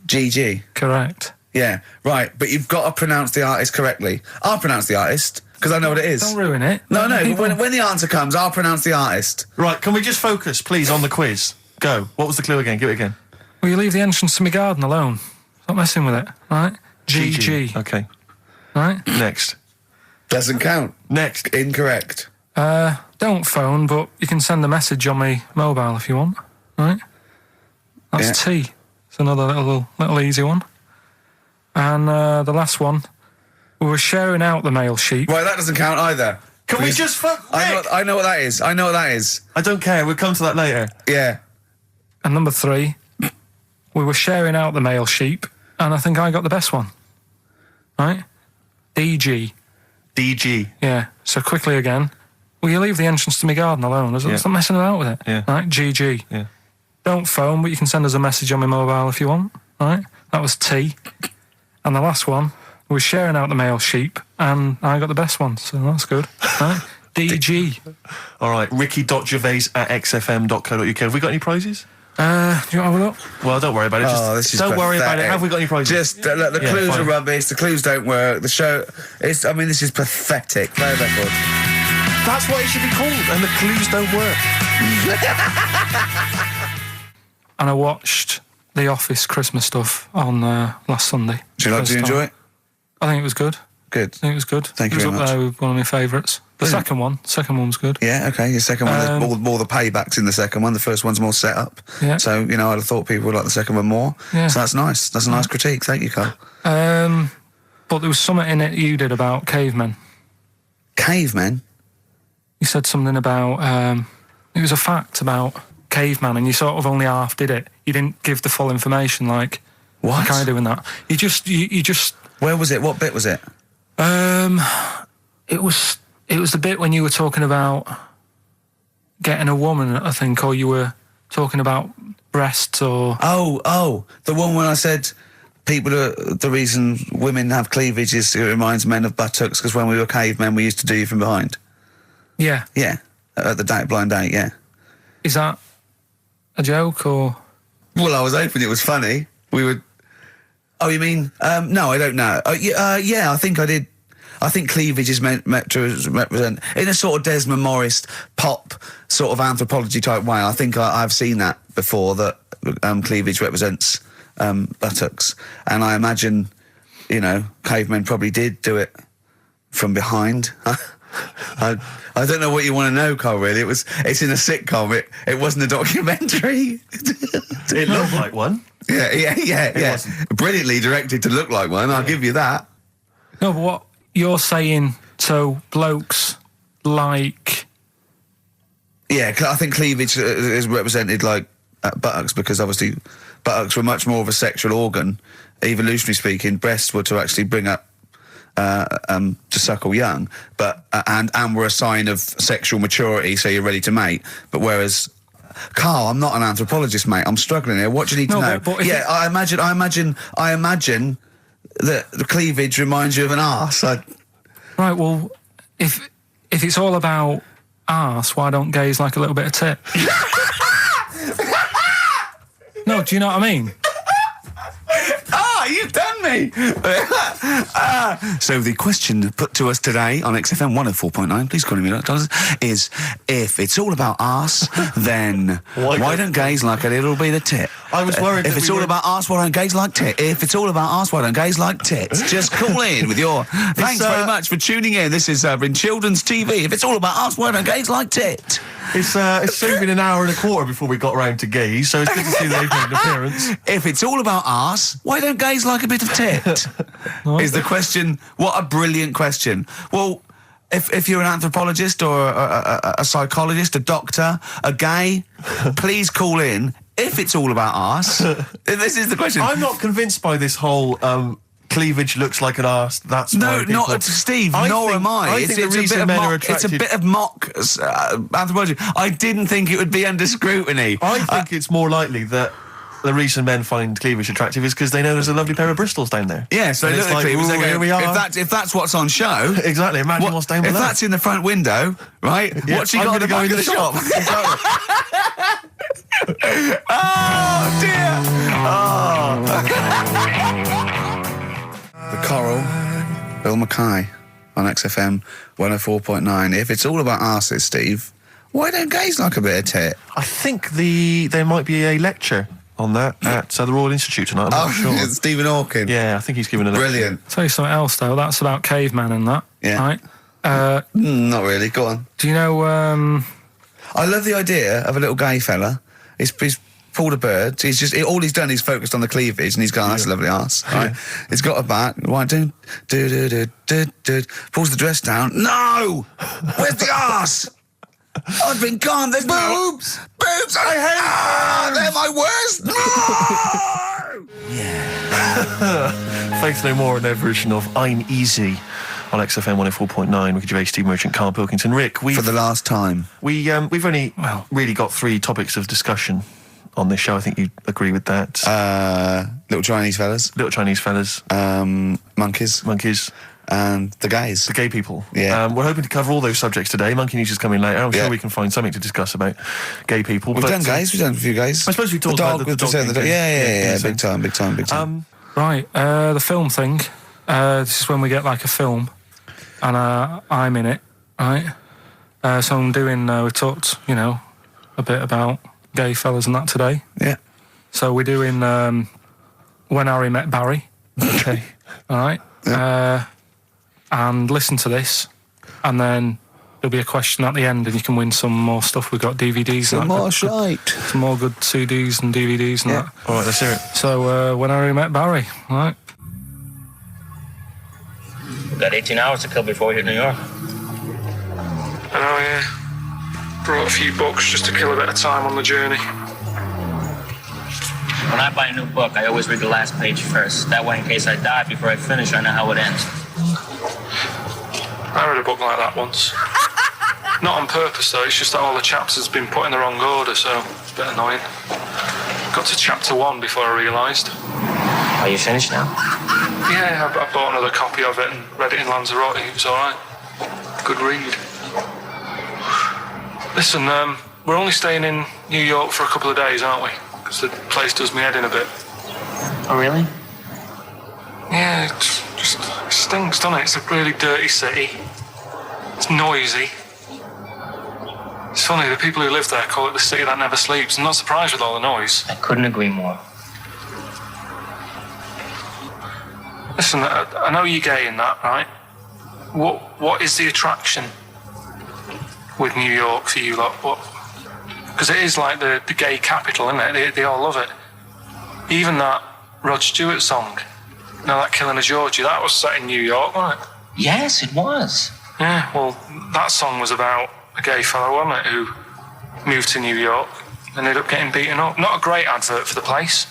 GG. Correct. Yeah, right, but you've got to pronounce the artist correctly. I'll pronounce the artist, because I know what it is. Don't ruin it. No, but when the answer comes, I'll pronounce the artist. Right, can we just focus, please, on the quiz? Go. What was the clue again? Give it again. Will you leave the entrance to my garden alone? Stop messing with it, right? GG. Okay. Right? Next. Doesn't count. Next. Incorrect. Don't phone, but you can send a message on my mobile if you want, right? That's T. It's another little easy one. And the last one, we were sharing out the mail sheet. Right, that doesn't count either. Can we just fuck I know what that is. I know what that is. I don't care. We'll come to that later. Yeah. And number 3, we were sharing out the mail sheet, and I think I got the best one. Right? DG. DG. Yeah. So quickly again, will you leave the entrance to my garden alone? Stop messing about with it. Yeah. Right? GG. Yeah. Don't phone, but you can send us a message on my mobile if you want. Right? That was T. And the last one, we were sharing out the mail sheet, and I got the best one, so that's good. Right? DG. All right, ricky.gervais@xfm.co.uk. Have we got any prizes? Do you want to have a look? Well, don't worry about it. Don't worry about it. Have we got any prizes? Just look, the clues are rubbish. The clues don't work. The show is. I mean, this is pathetic. Play a record. That's what it should be called. And the clues don't work. And I watched The Office Christmas stuff on last Sunday. Did you enjoy it? I think it was good. Good. I think it was good. Thank you very much. It was up there with one of my favourites. The second one was good. Yeah, okay. Your second one, more the paybacks in the second one. The first one's more set up. Yeah. So, I'd have thought people would like the second one more. Yeah. So that's nice. That's a nice critique. Thank you, Carl. But there was something in it you did about cavemen. Cavemen? You said something about, it was a fact about caveman, and you sort of only half did it. You didn't give the full information, like... What? Like I do in that. You just... Where was it? What bit was it? It was the bit when you were talking about getting a woman, I think, or you were talking about breasts or... Oh, the one when I said the reason women have cleavage is it reminds men of buttocks because when we were cavemen we used to do you from behind. Yeah. Yeah, at the blind date, yeah. Is that a joke or...? Well, I was hoping it was funny. We would... Oh, you mean... no, I don't know. Yeah, I think I did... I think cleavage is meant to represent, in a sort of Desmond Morris pop sort of anthropology type way, I think I've seen that before, that cleavage represents buttocks. And I imagine, cavemen probably did do it from behind. I don't know what you want to know, Carl, really. It's in a sitcom. It wasn't a documentary. It looked like one. Yeah. Brilliantly directed to look like one, I'll give you that. No, but what you're saying, so blokes like... Yeah, I think cleavage is represented like buttocks, because obviously buttocks were much more of a sexual organ. Evolutionary speaking, breasts were to actually bring up to suckle young, but and were a sign of sexual maturity, so you're ready to mate. But whereas, Carl, I'm not an anthropologist, mate. I'm struggling here. What do you need to know? But I imagine that the cleavage reminds you of an arse. Right. Well, if it's all about arse, why don't gays like a little bit of tit? No, do you know what I mean? You've done me! So the question put to us today on XFM 104.9, please call me $, is if it's all about arse, then why don't gays like a little bit of tit? I was worried if it's all about arse, why don't gays like tit? If it's all about arse, why don't gays like tits? Just call in with your... Thanks very much for tuning in. This is in children's TV. If it's all about arse, why don't gays like tit? It's soon been an hour and a quarter before we got round to gays, so it's good to see they've made an appearance. If it's all about arse, why don't gays like a bit of tit? Is the question. What a brilliant question. Well, if you're an anthropologist or a psychologist, a doctor, a gay, please call in. If it's all about arse, this is the question. I'm not convinced by this whole... cleavage looks like an arse. That's not Steve. Nor am I. It's a bit of mock anthropology. I didn't think it would be under scrutiny. I think it's more likely that the reason men find cleavage attractive is because they know there's a lovely pair of Bristols down there. Yeah, so look at the cleavage. Here we are. If that's what's on show, exactly. Imagine what's down below. If that's in the front window, right? Yeah, what's she got to go in the shop? Oh dear. Oh. The Coral, Bill Mackay on XFM 104.9. If it's all about arses, Steve, why don't gays like a bit of tit? I think there might be a lecture on that at the Royal Institute tonight. I'm not sure. It's Stephen Hawking. Yeah, I think he's given a lecture. Brilliant. Tell you something else though. That's about cavemen and that. Yeah. Right. Not really. Go on. Do you know? I love the idea of a little gay fella. He's pulled a bird. All he's done is focused on the cleavage, and he's gone, that's a lovely arse. Right? He's got a bat. Right, pulls the dress down. No! Where's the arse? I've been gone. There's boobs. Boobs. I hate. They're my worst. No! Yeah. Faith No More and their version of I'm Easy on XFM 104.9 with Gervais, Steve Merchant, Karl Pilkington. Rick, for the last time, we've only really got 3 topics of discussion on this show. I think you agree with that. Little Chinese fellas. Monkeys. And the gays. The gay people. Yeah. We're hoping to cover all those subjects today. Monkey News is coming later. I'm sure we can find something to discuss about gay people. We've done gays. We've done a few gays. I suppose we talked about the dog. Yeah. Big time. Right. The film thing. This is when we get like a film, and I'm in it. Right. So I'm doing. We talked, a bit about gay fellas and that today. Yeah. So we're doing When Harry Met Barry. Okay. All right. Yeah. And listen to this, and then there'll be a question at the end, and you can win some more stuff. We've got DVDs. Some more shite. Some more good CDs and DVDs and that. All right, let's hear it. So, When Harry Met Barry, all right? We've got 18 hours to kill before we hit New York. I know, yeah. Brought a few books just to kill a bit of time on the journey. When I buy a new book, I always read the last page first. That way, in case I die before I finish, I know how it ends. I read a book like that once. Not on purpose, though. It's just that all the chapters has been put in the wrong order, so it's a bit annoying. Got to chapter 1 before I realised. Are you finished now? Yeah, I bought another copy of it and read it in Lanzarote. It was all right. Good read. Listen, we're only staying in New York for a couple of days, aren't we? Because the place does me head in a bit. Oh, really? Yeah, it stinks, doesn't it? It's a really dirty city. It's noisy. It's funny, the people who live there call it the city that never sleeps. I'm not surprised with all the noise. I couldn't agree more. Listen, I know you're gay in that, right? What is the attraction with New York for you lot? Because it is like the gay capital, isn't it? They all love it. Even that Rod Stewart song, that Killing a Georgie, that was set in New York, wasn't it? Yes, it was. Yeah, well, that song was about a gay fellow, wasn't it, who moved to New York and ended up getting beaten up. Not a great advert for the place.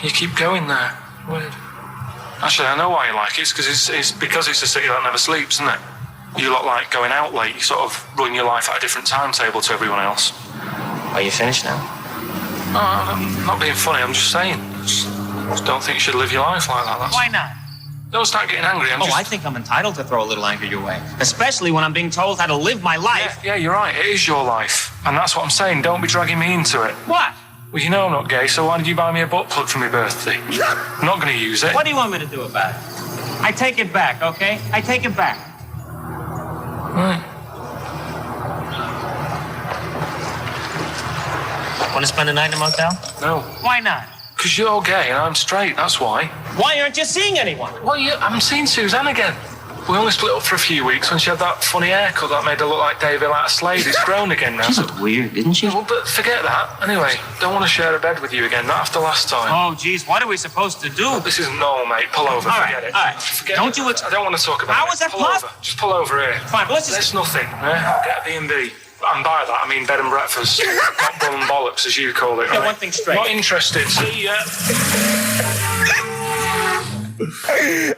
You keep going there. Weird. Actually, I know why you like it. It's because it's a city that never sleeps, isn't it? You lot like going out late. You sort of run your life at a different timetable to everyone else. Are you finished now? No, I'm not being funny. I'm just saying. Just don't think you should live your life like that. Why not? Don't start getting angry. I think I'm entitled to throw a little anger your way. Especially when I'm being told how to live my life. Yeah, you're right. It is your life. And that's what I'm saying. Don't be dragging me into it. What? Well, you know I'm not gay, so why did you buy me a butt plug for my birthday? I'm not going to use it. What do you want me to do about it? I take it back, okay? I take it back. Right. Want to spend the night in a motel? No. Why not? Because you're gay and I'm straight, that's why. Why aren't you seeing anyone? Well, I'm seeing Suzanne again. We only split up for a few weeks when she had that funny haircut that made her look like David out of Slade. It's grown again now. She looked weird, didn't she? Well, but forget that. Anyway, don't want to share a bed with you again, not after last time. Oh, geez, what are we supposed to do? Well, this isn't normal, mate. Pull over, forget it. All right, Forget don't it. you... I don't want to talk about it. How is that possible? Just pull over here. Fine, but let's just... There's nothing, I'll get a B&B. And by that, I mean bed and breakfast. Not bum and bollocks, as you call it. Get one thing straight. Not interested. See ya.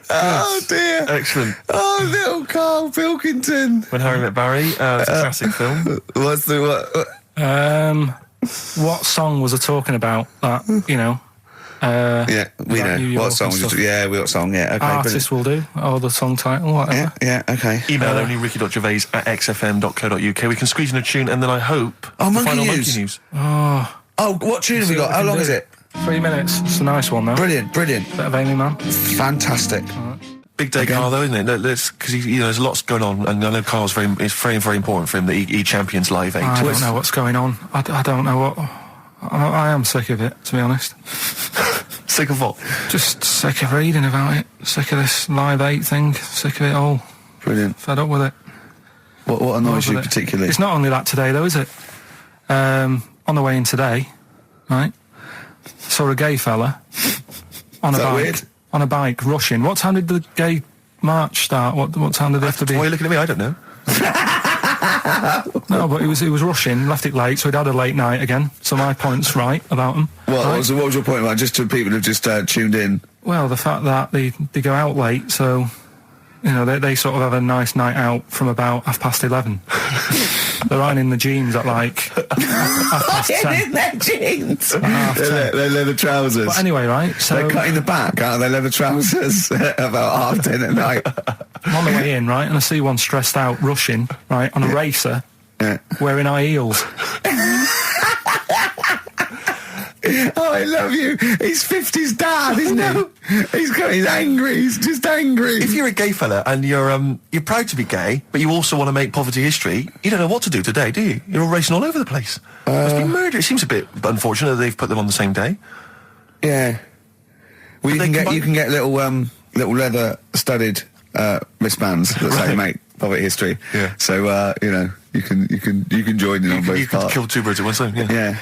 Oh dear. Excellent. Oh, little Karl Pilkington. When Harry Met Barry, it's a classic film. What's the what song was I talking about? That, yeah, we know. What song? What song, yeah. Okay, Artist will do, or the song title, whatever. Yeah, okay. Email only ricky.gervais@xfm.co.uk. We can squeeze in a tune, and then I hope Monkey final News. Monkey News. Oh, what tune have we got? How long is it? 3 minutes. It's a nice one, though. Brilliant. Bit of Amy Man. Fantastic. Big day, Carl, though, isn't it? Because there's lots going on, and I know Carl's it's very, very important for him that he champions Live 8. I don't know what's going on. I don't know what... I am sick of it, to be honest. Sick of what? Just sick of reading about it. Sick of this Live 8 thing. Sick of it all. Brilliant. Fed up with it. What annoys you particularly? It's not only that today, though, is it? On the way in today, right, saw a gay fella on a bike. Weird? On a bike, rushing. What time did the gay march start? What time did they have to be? Why are you looking at me? I don't know. No, but he was rushing, left it late, so he'd had a late night again. So my point's right about him. What was your point about? Just to people who've just tuned in. Well, the fact that they go out late, so they sort of have a nice night out from about 11:30. They're riding in the jeans at like 10:30. In their jeans. They're leather trousers. But anyway, right? So they're cutting the back out of their leather trousers about 10:30 at night. I'm on the way in, right, and I see one stressed out, rushing, right, on a racer, wearing high heels. Oh, I love you. He's 50's dad, isn't he? He's angry. He's just angry. If you're a gay fella and you're proud to be gay, but you also want to make poverty history, you don't know what to do today, do you? You're all racing all over the place. Must be murder. It seems a bit unfortunate that they've put them on the same day. Yeah. Well, you can get little leather studded wristbands that say make poverty history. Yeah. So you can join in on both parts. You can kill two birds at one stone. Yeah. Yeah.